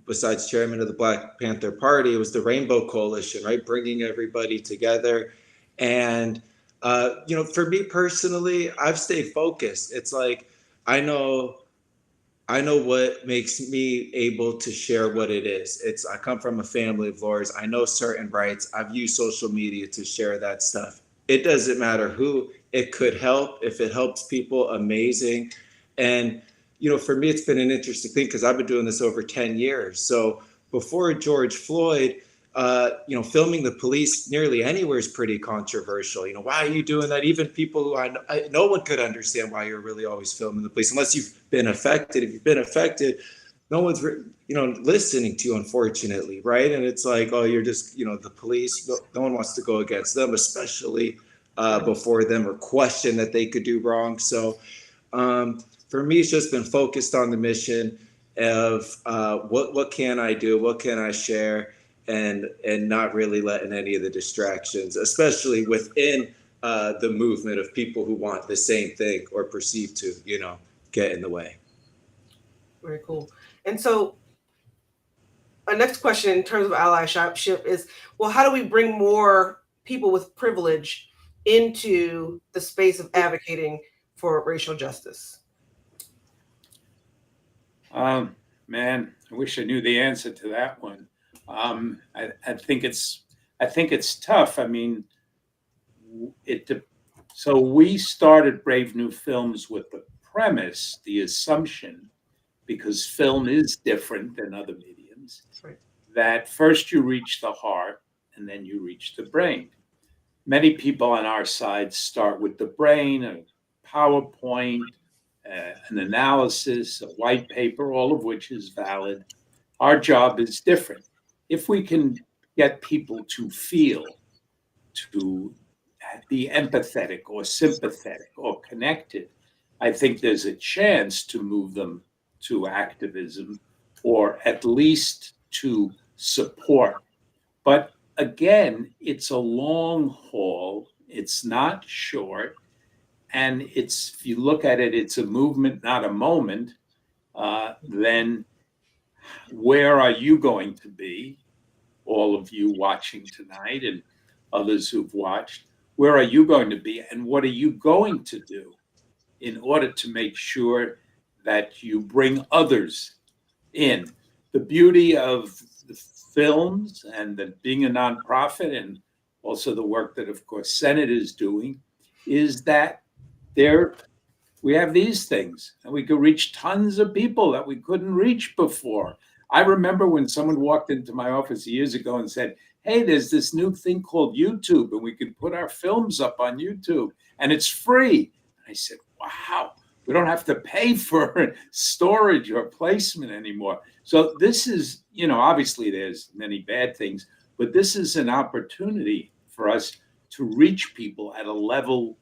besides chairman of the Black Panther Party, it was the Rainbow Coalition, right? Bringing everybody together. And, for me personally, I've stayed focused. It's like, I know what makes me able to share what it is. I come from a family of lawyers. I know certain rights. I've used social media to share that stuff. It doesn't matter who it could help. If it helps people, amazing. And, for me, it's been an interesting thing because I've been doing this over 10 years. So before George Floyd, filming the police nearly anywhere is pretty controversial. Why are you doing that? Even people who no one could understand why you're really always filming the police unless you've been affected. If you've been affected, no one's, listening to you, unfortunately, right? And it's like, oh, you're just, the police. No one wants to go against them, especially before them or question that they could do wrong. So for me, it's just been focused on the mission of what can I do? What can I share? And not really letting any of the distractions, especially within the movement of people who want the same thing or perceive to, get in the way. Very cool. And so our next question in terms of allyship is, well, how do we bring more people with privilege into the space of advocating for racial justice? Man, I wish I knew the answer to that one. I think it's tough. I mean, so we started Brave New Films with the premise, the assumption, because film is different than other mediums, right, that first you reach the heart and then you reach the brain. Many people on our side start with the brain, a PowerPoint, an analysis, a white paper, all of which is valid. Our job is different. If we can get people to feel, to be empathetic or sympathetic or connected, I think there's a chance to move them to activism or at least to support. But again, it's a long haul. It's not short. And if you look at it, it's a movement, not a moment. Then where are you going to be? All of you watching tonight and others who've watched, where are you going to be? And what are you going to do in order to make sure that you bring others in? The beauty of the films and that being a nonprofit and also the work that, of course, Sennett is doing is that we have these things and we could reach tons of people that we couldn't reach before. I remember when someone walked into my office years ago and said, hey, there's this new thing called YouTube and we can put our films up on YouTube and it's free. I said, wow, we don't have to pay for storage or placement anymore. So this is, obviously there's many bad things, but this is an opportunity for us to reach people at a level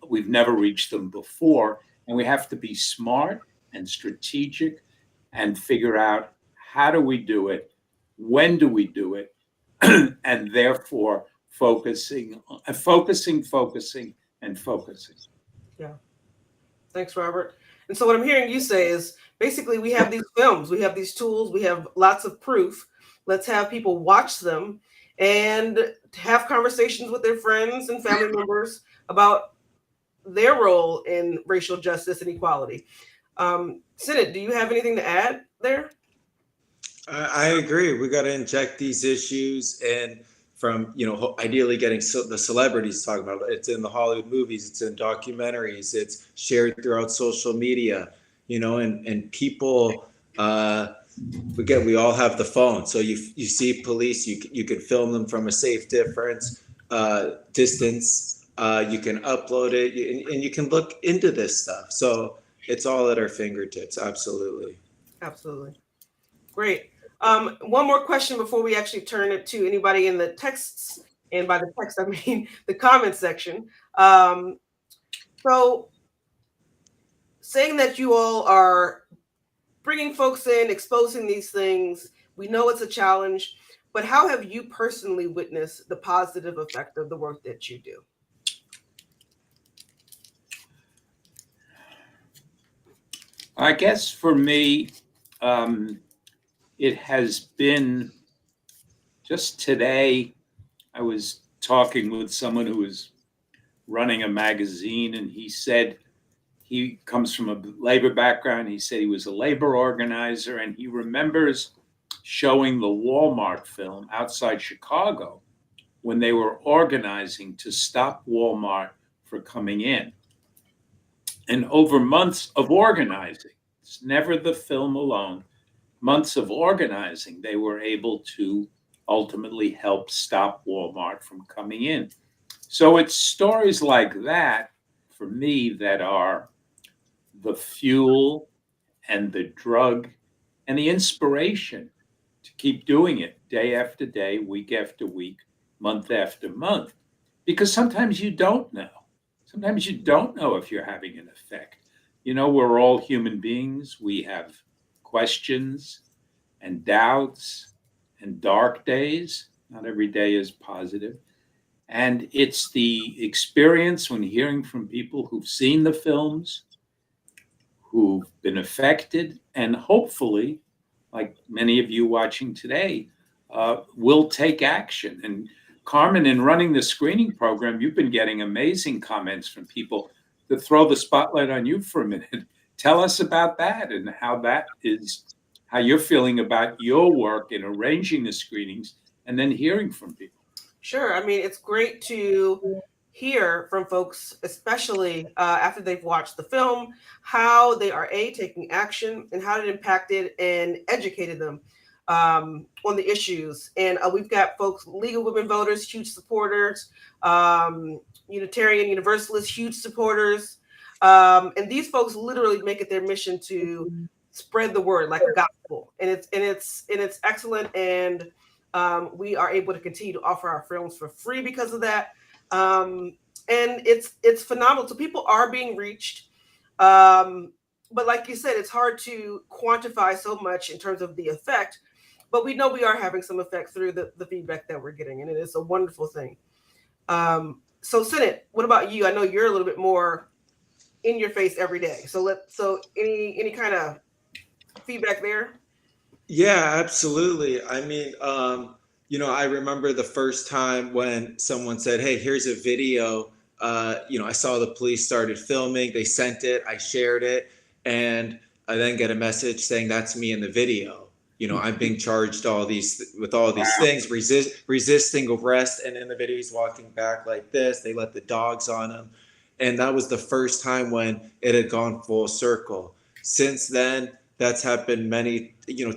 we've never reached them before. And we have to be smart and strategic and figure out how do we do it? When do we do it? And therefore focusing. Yeah. Thanks, Robert. And so what I'm hearing you say is basically we have these films, we have these tools, we have lots of proof. Let's have people watch them and have conversations with their friends and family members about their role in racial justice and equality. Sennett, do you have anything to add there? I agree. We got to inject these issues, and from, you know, ideally getting the celebrities talking about it. It's in the Hollywood movies, it's in documentaries, it's shared throughout social media, you know, and people forget we all have the phone. So you see police, you can film them from a safe distance. You can upload it, and you can look into this stuff. So it's all at our fingertips. Absolutely. Absolutely. Great. One more question before we actually turn it to anybody in the texts, and by the text I mean the comment section. So saying that you all are bringing folks in, exposing these things, we know it's a challenge, but how have you personally witnessed the positive effect of the work that you do? I guess for me, it has been just today. I was talking with someone who was running a magazine, and he said he comes from a labor background. He said he was a labor organizer, and he remembers showing the Walmart film outside Chicago when they were organizing to stop Walmart for coming in. And over months of organizing, it's never the film alone, months of organizing, they were able to ultimately help stop Walmart from coming in. So it's stories like that, for me, that are the fuel and the drug and the inspiration to keep doing it day after day, week after week, month after month. Because sometimes you don't know. Sometimes you don't know if you're having an effect. You know, we're all human beings. We have questions and doubts and dark days. Not every day is positive. And it's the experience when hearing from people who've seen the films, who've been affected, and hopefully, like many of you watching today, will take action. And Carmen, in running the screening program, you've been getting amazing comments from people. To throw the spotlight on you for a minute, tell us about that and how that is, how you're feeling about your work in arranging the screenings and then hearing from people. Sure. I mean, it's great to hear from folks, especially after they've watched the film, how they are taking action and how it impacted and educated them on the issues. And we've got folks, League of Women Voters, huge supporters, Unitarian Universalists, huge supporters. And these folks literally make it their mission to spread the word like a gospel. And it's excellent. And we are able to continue to offer our films for free because of that. And it's phenomenal. So people are being reached. But like you said, it's hard to quantify so much in terms of the effect. But we know we are having some effect through the feedback that we're getting. And it is a wonderful thing. So Sennett, what about you? I know you're a little bit more in your face every day. So any kind of feedback there? Yeah, absolutely. I mean, you know, I remember the first time when someone said, "Hey, here's a video." You know, I saw the police started filming. They sent it. I shared it, and I then get a message saying that's me in the video. You know, I'm being charged with all these things, resisting arrest, and in the video he's walking back like this. They let the dogs on him, and that was the first time when it had gone full circle. Since then, that's happened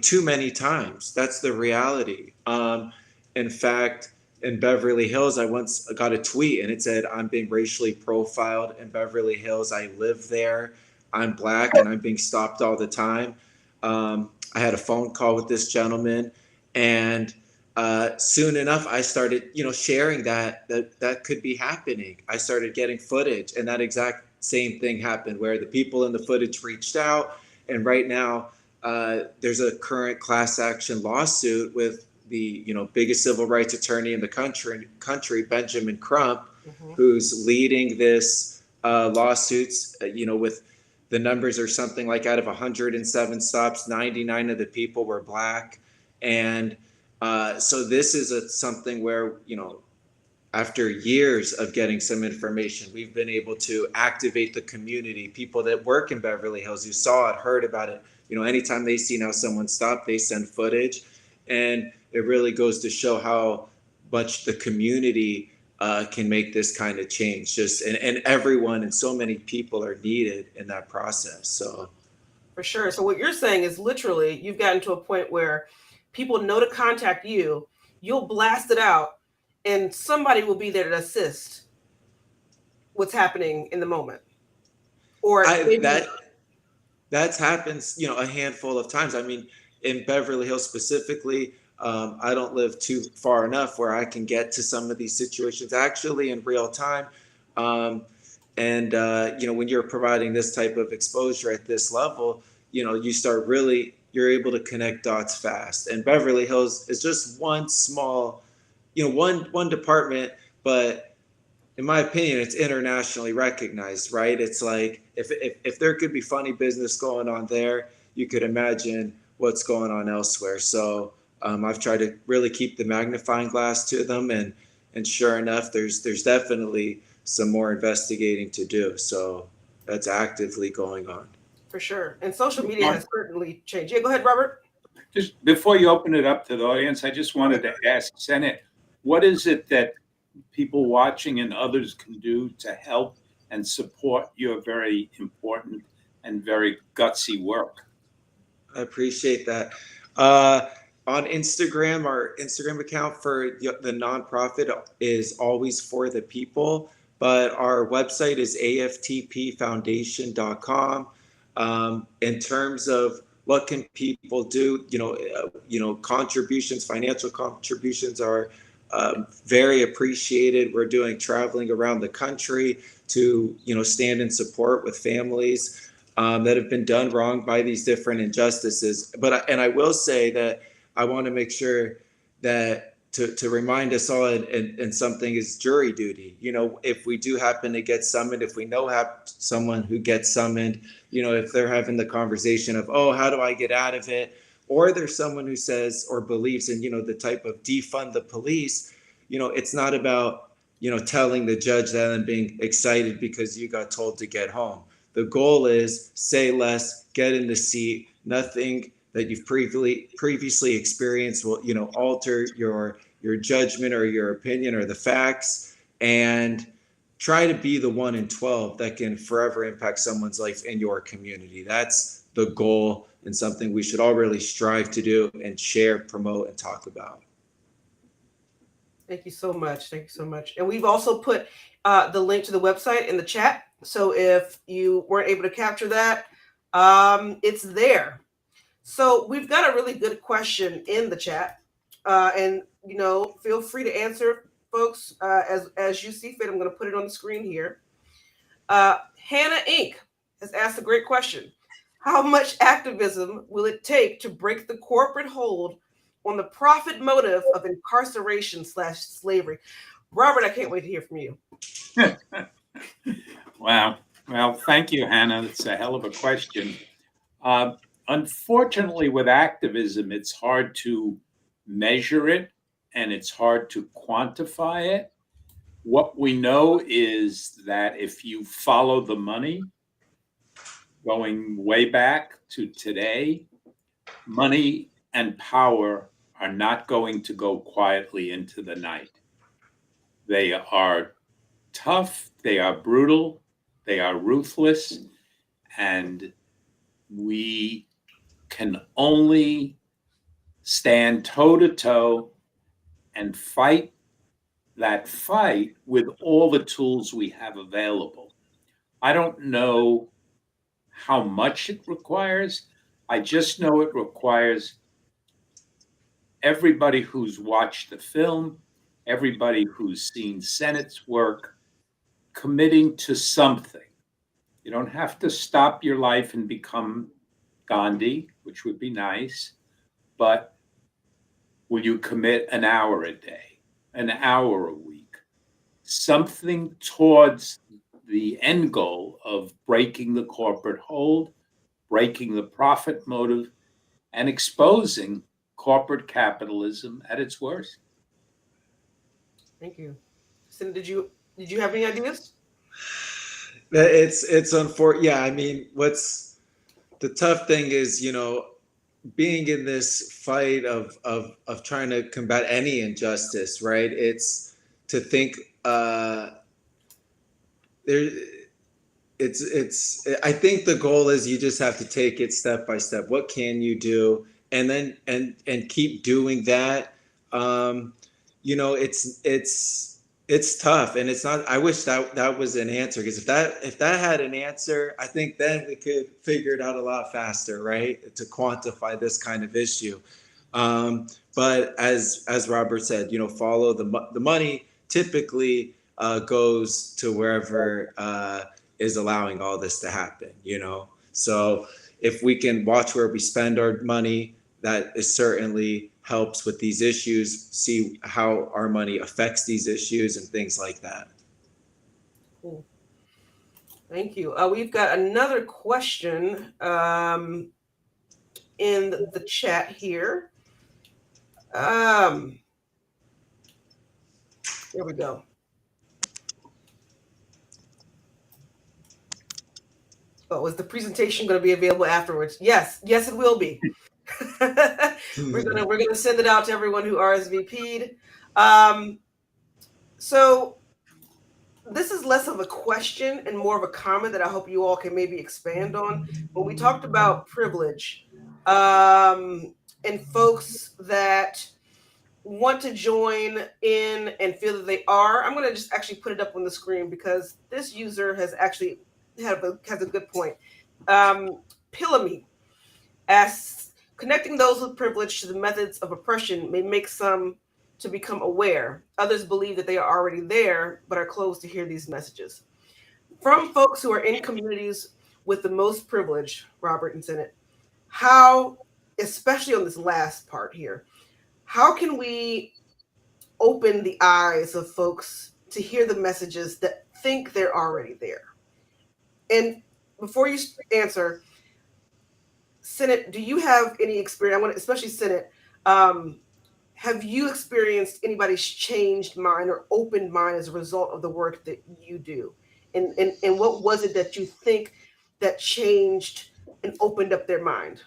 too many times. That's the reality. In fact, in Beverly Hills, I once got a tweet and it said, "I'm being racially profiled in Beverly Hills. I live there. I'm Black and I'm being stopped all the time." I had a phone call with this gentleman, and soon enough, I started, sharing that could be happening. I started getting footage, and that exact same thing happened where the people in the footage reached out. And right now, there's a current class action lawsuit with the biggest civil rights attorney in the country, Benjamin Crump, who's leading this lawsuits. With the numbers are something like out of 107 stops, 99 of the people were Black, and so this is something where after years of getting some information, we've been able to activate the community, people that work in Beverly Hills who saw it, heard about it. Anytime they see now someone stop, they send footage. And it really goes to show how much the community can make this kind of change. And everyone and so many people are needed in that process. So for sure. So what you're saying is literally you've gotten to a point where people know to contact you, you'll blast it out, and somebody will be there to assist what's happening in the moment. Or that's happens, a handful of times. I mean, in Beverly Hills specifically, I don't live too far enough where I can get to some of these situations actually in real time. When you're providing this type of exposure at this level, you start really, you're able to connect dots fast. And Beverly Hills is just one small, one department, but in my opinion, it's internationally recognized, right? It's like if there could be funny business going on there, you could imagine what's going on elsewhere. So I've tried to really keep the magnifying glass to them, and sure enough, there's definitely some more investigating to do. So that's actively going on. For sure. And social media has certainly changed. Yeah, go ahead, Robert. Just before you open it up to the audience, I just wanted to ask Sennett, what is it that people watching and others can do to help and support your very important and very gutsy work? I appreciate that. On Instagram, our Instagram account for the nonprofit is Always For the People, but our website is aftpfoundation.com. In terms of what can people do, contributions, financial contributions are very appreciated. We're doing traveling around the country to, stand in support with families that have been done wrong by these different injustices. And I will say that I want to make sure that to remind us all, and something is jury duty. If we do happen to get summoned, if we know someone who gets summoned, if they're having the conversation of, oh, how do I get out of it? Or there's someone who says or believes in, the type of defund the police, it's not about, telling the judge that and being excited because you got told to get home. The goal is say less, get in the seat. Nothing that you've previously experienced will, alter your judgment or your opinion or the facts, and try to be the 1 in 12 that can forever impact someone's life in your community. That's the goal, and something we should all really strive to do and share, promote, and talk about. Thank you so much. Thank you so much. And we've also put the link to the website in the chat. So if you weren't able to capture that, it's there. So we've got a really good question in the chat. And, feel free to answer, folks, as you see fit. I'm going to put it on the screen here. Hannah Inc. has asked a great question. How much activism will it take to break the corporate hold on the profit motive of incarceration/slavery? Robert, I can't wait to hear from you. Wow. Well, thank you, Hannah. That's a hell of a question. Unfortunately, with activism, it's hard to measure it and it's hard to quantify it. What we know is that if you follow the money, going way back to today, money and power are not going to go quietly into the night. They are tough, they are brutal, they are ruthless, and we can only stand toe-to-toe and fight that fight with all the tools we have available. I don't know how much it requires. I just know it requires everybody who's watched the film, everybody who's seen Sennett's work, committing to something. You don't have to stop your life and become Gandhi, which would be nice, but will you commit an hour a day, an hour a week, something towards the end goal of breaking the corporate hold, breaking the profit motive, and exposing corporate capitalism at its worst? Thank you. Sennett, did you have any ideas? It's unfortunate. Yeah, I mean, what's the tough thing is, being in this fight of trying to combat any injustice, right? It's to think there. It's. I think the goal is you just have to take it step by step. What can you do, and then and keep doing that. It's tough, and it's not. I wish that was an answer, because if that had an answer, I think then we could figure it out a lot faster, right? To quantify this kind of issue. But as Robert said, follow the money typically goes to wherever is allowing all this to happen. So if we can watch where we spend our money, that is certainly helps with these issues, see how our money affects these issues and things like that. Cool. Thank you. We've got another question in the chat here. Here we go. Oh, is the presentation going to be available afterwards? Yes, it will be. We're gonna send it out to everyone who RSVP'd. So this is less of a question and more of a comment that I hope you all can maybe expand on. When we talked about privilege and folks that want to join in and feel that they are, I'm going to just actually put it up on the screen because this user has actually has a good point. Pilamy asks, connecting those with privilege to the methods of oppression may make some to become aware. Others believe that they are already there, but are closed to hear these messages. From folks who are in communities with the most privilege, Robert and Sennett, how, especially on this last part here, how can we open the eyes of folks to hear the messages that think they're already there? And before you answer, Sennett, do you have any experience? I want to, especially Sennett, have you experienced anybody's changed mind or opened mind as a result of the work that you do? And what was it that you think that changed and opened up their mind?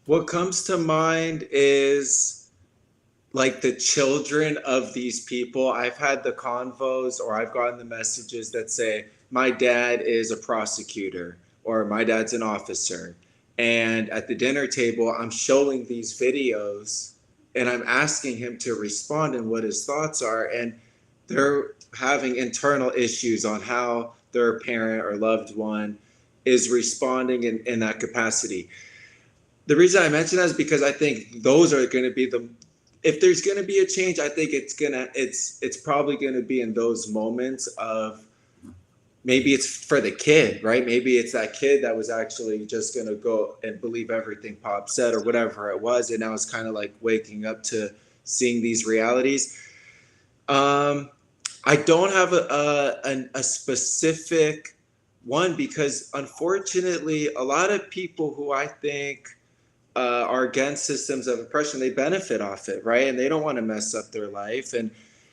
What comes to mind is like the children of these people. I've had the convos, or I've gotten the messages that say, my dad is a prosecutor, or my dad's an officer. And at the dinner table, I'm showing these videos and I'm asking him to respond and what his thoughts are. And they're having internal issues on how their parent or loved one is responding in that capacity. The reason I mention that is because I think those are going to be if there's going to be a change, I think it's probably going to be in those moments of, maybe it's for the kid, right? Maybe it's that kid that was actually just going to go and believe everything Pop said or whatever it was. And now it's kind of like waking up to seeing these realities. I don't have a specific one, because unfortunately, a lot of people who I think are against systems of oppression, they benefit off it, right? And they don't want to mess up their life. And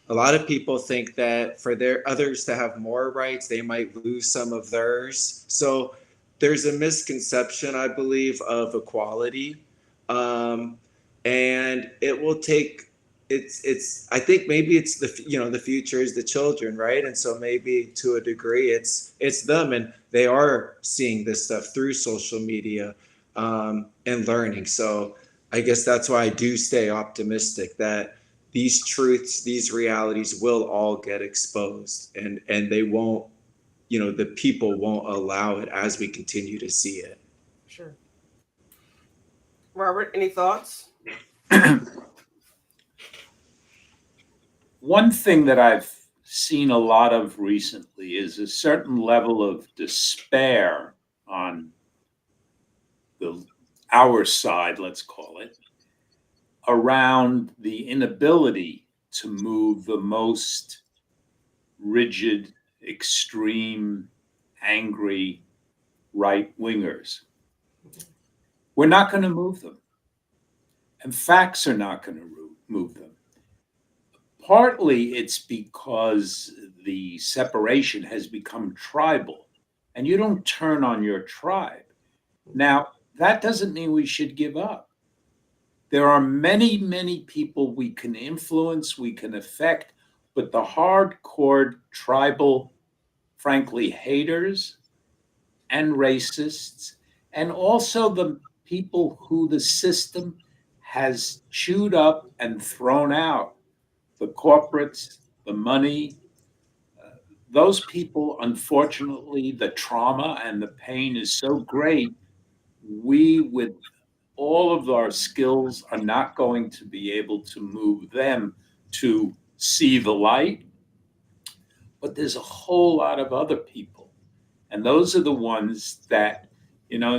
a lot of people think that for their others to have more rights, they might lose some of theirs. So there's a misconception, I believe, of equality. And it will take, I think maybe it's the future is the children, right? And so maybe to a degree it's them, and they are seeing this stuff through social media and learning. So I guess that's why I do stay optimistic that these truths, these realities will all get exposed, and they won't, the people won't allow it as we continue to see it. Sure. Robert, any thoughts? One thing that I've seen a lot of recently is a certain level of despair on our side, let's call it, around the inability to move the most rigid, extreme, angry right-wingers. We're not going to move them. And facts are not going to move them. Partly it's because the separation has become tribal, and you don't turn on your tribe. Now, that doesn't mean we should give up. There are many, many people we can influence, we can affect, but the hardcore tribal, frankly, haters and racists, and also the people who the system has chewed up and thrown out, the corporates, the money, those people, unfortunately, the trauma and the pain is so great, we, with all of our skills, are not going to be able to move them to see the light. But there's a whole lot of other people. And those are the ones that,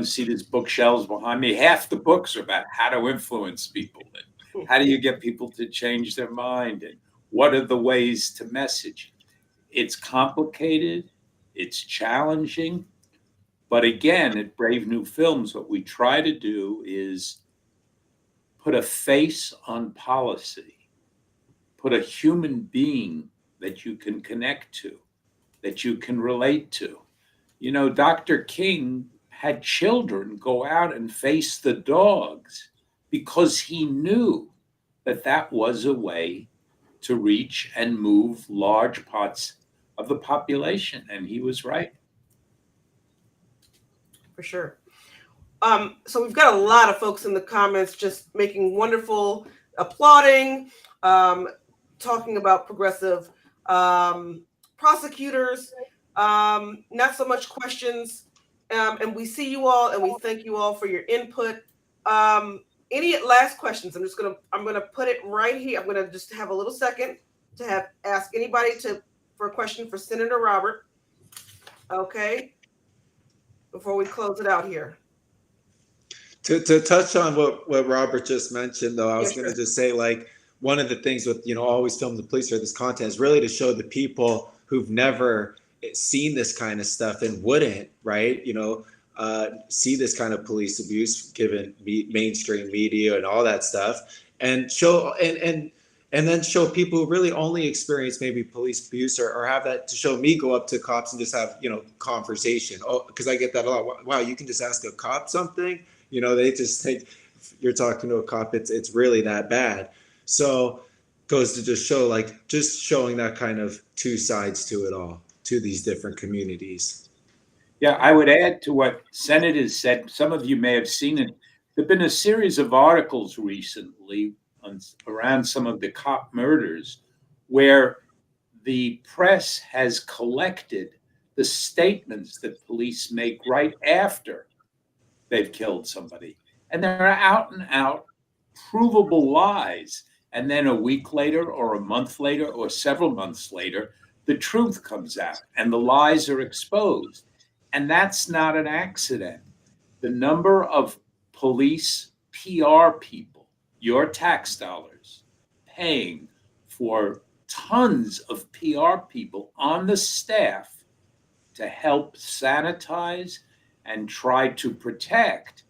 see these bookshelves behind me. Half the books are about how to influence people and how do you get people to change their mind and what are the ways to message. It's complicated, it's challenging, but again, at Brave New Films, what we try to do is put a face on policy, put a human being that you can connect to, that you can relate to. Dr. King had children go out and face the dogs because he knew that that was a way to reach and move large parts of the population, and he was right. For sure. So we've got a lot of folks in the comments just making wonderful, applauding, talking about progressive prosecutors, not so much questions. And we see you all and we thank you all for your input. Any last questions? I'm gonna put it right here. I'm gonna just have a little second to ask anybody for a question for Senator Robert. Okay. Before we close it out here. To touch on what Robert just mentioned, though, I was going to just say, like, one of the things with, always film the police or this content is really to show the people who've never seen this kind of stuff and wouldn't, right, see this kind of police abuse given mainstream media and all that stuff, and show and then show people who really only experience maybe police abuse or have that, to show me go up to cops and just have, conversation. Oh, because I get that a lot. Wow, you can just ask a cop something? They just think you're talking to a cop, it's really that bad. So goes to just show, like, just showing that kind of two sides to it all, to these different communities. Yeah, I would add to what Sennett has said. Some of you may have seen it. There've been a series of articles recently around some of the cop murders where the press has collected the statements that police make right after they've killed somebody. And they're out and out provable lies. And then a week later or a month later or several months later, the truth comes out and the lies are exposed. And that's not an accident. The number of police PR people, your tax dollars, paying for tons of PR people on the staff to help sanitize and try to protect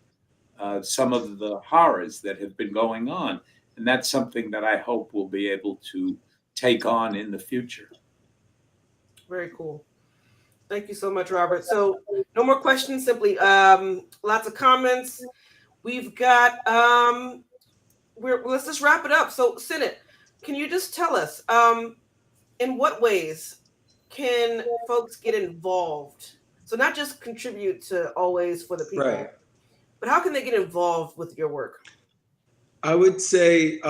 some of the horrors that have been going on. And that's something that I hope we'll be able to take on in the future. Very cool. Thank you so much, Robert. So no more questions, simply lots of comments. We've got, let's just wrap it up. So Sennett, can you just tell us, in what ways can folks get involved? So not just contribute to Always for the People, right, but how can they get involved with your work? I would say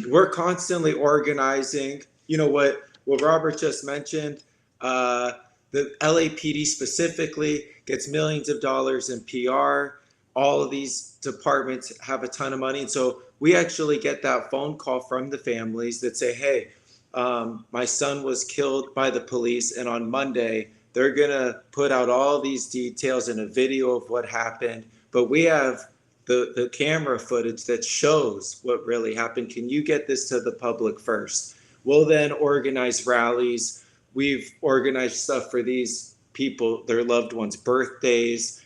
we're constantly organizing. What Robert just mentioned, the LAPD specifically gets millions of dollars in PR. All of these departments have a ton of money. And so we actually get that phone call from the families that say, hey, my son was killed by the police, and on Monday, they're going to put out all these details and a video of what happened. But we have the camera footage that shows what really happened. Can you get this to the public first? We'll then organize rallies. We've organized stuff for these people, their loved ones' birthdays.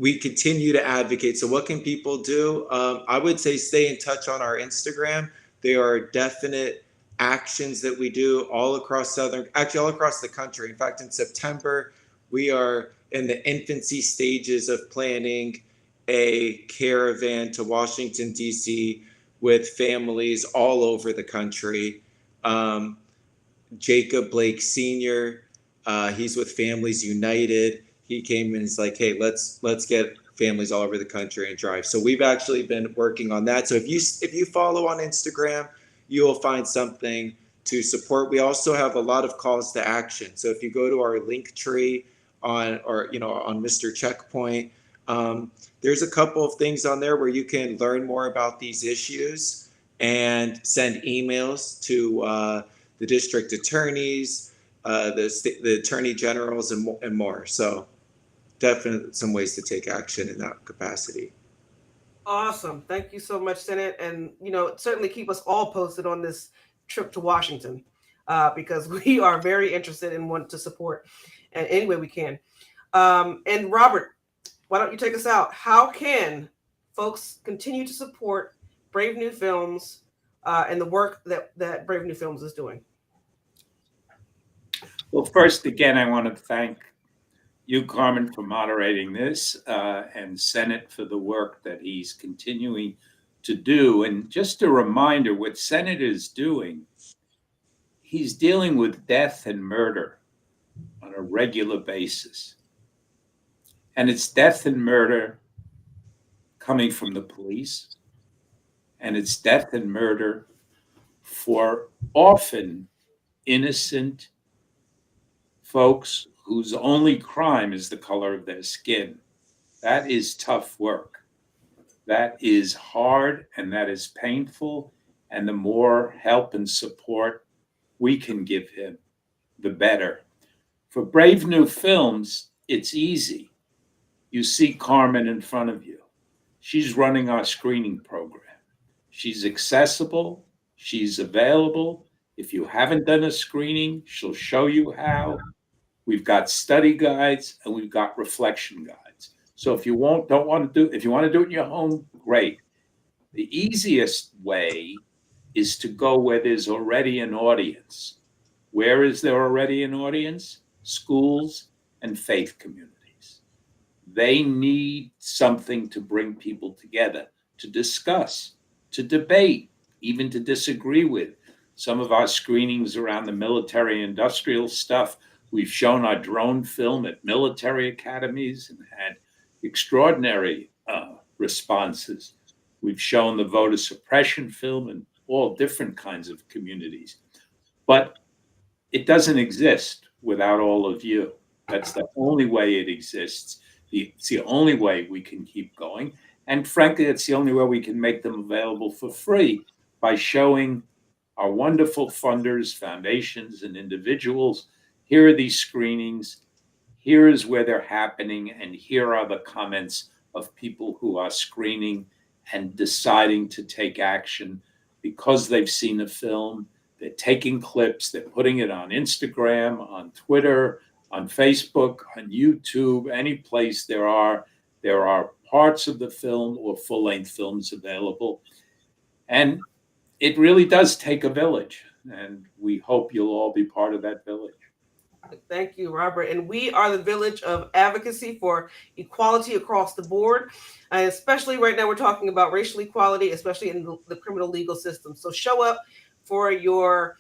we continue to advocate. So what can people do? I would say stay in touch on our Instagram. There are definite actions that we do all across all across the country. In fact, in September, we are in the infancy stages of planning a caravan to Washington, D.C. with families all over the country. Jacob Blake Sr., he's with Families United. He came and is like, hey, let's get families all over the country and drive. So we've actually been working on that. So if you follow on Instagram, you will find something to support. We also have a lot of calls to action. So if you go to our link tree on Mr. Checkpoint, there's a couple of things on there where you can learn more about these issues and send emails to the district attorneys, the attorney generals, and more. So definitely some ways to take action in that capacity. Awesome. Thank you so much, Sennett. And, certainly keep us all posted on this trip to Washington because we are very interested and want to support in any way we can. And Robert, why don't you take us out? How can folks continue to support Brave New Films and the work that Brave New Films is doing? Well, first, again, I want to thank you, Carmen, for moderating this, and Sennett for the work that he's continuing to do. And just a reminder, what Sennett is doing, he's dealing with death and murder on a regular basis. And it's death and murder coming from the police, and it's death and murder for often innocent folks whose only crime is the color of their skin. That is tough work. That is hard and that is painful. And the more help and support we can give him, the better. For Brave New Films, it's easy. You see Carmen in front of you. She's running our screening program. She's accessible. She's available. If you haven't done a screening, she'll show you how. We've got study guides and we've got reflection guides. So if you want to do it in your home, great. The easiest way is to go where there's already an audience. Where is there already an audience? Schools and faith communities. They need something to bring people together, to discuss, to debate, even to disagree with. Some of our screenings around the military industrial stuff, we've shown our drone film at military academies and had extraordinary responses. We've shown the voter suppression film in all different kinds of communities. But it doesn't exist without all of you. That's the only way it exists. It's the only way we can keep going. And frankly, it's the only way we can make them available for free, by showing our wonderful funders, foundations, and individuals, here are these screenings, here is where they're happening, and here are the comments of people who are screening and deciding to take action because they've seen a film. They're taking clips, they're putting it on Instagram, on Twitter, on Facebook, on YouTube, any place there are parts of the film or full-length films available. And it really does take a village, and we hope you'll all be part of that village. Thank you, Robert. And we are the village of advocacy for equality across the board. And especially right now, we're talking about racial equality, especially in the criminal legal system. So show up for your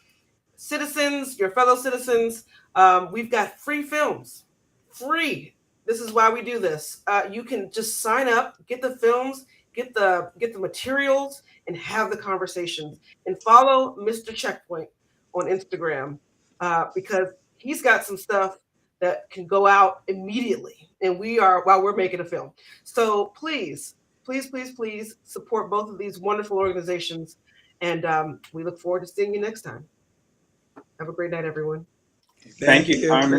citizens, your fellow citizens. We've got free films, free. This is why we do this. You can just sign up, get the films, get the materials, and have the conversations. And follow Mr. Checkpoint on Instagram because he's got some stuff that can go out immediately, and while we're making a film. So please, please, please, please support both of these wonderful organizations, and we look forward to seeing you next time. Have a great night, everyone. Thank you, Carmen.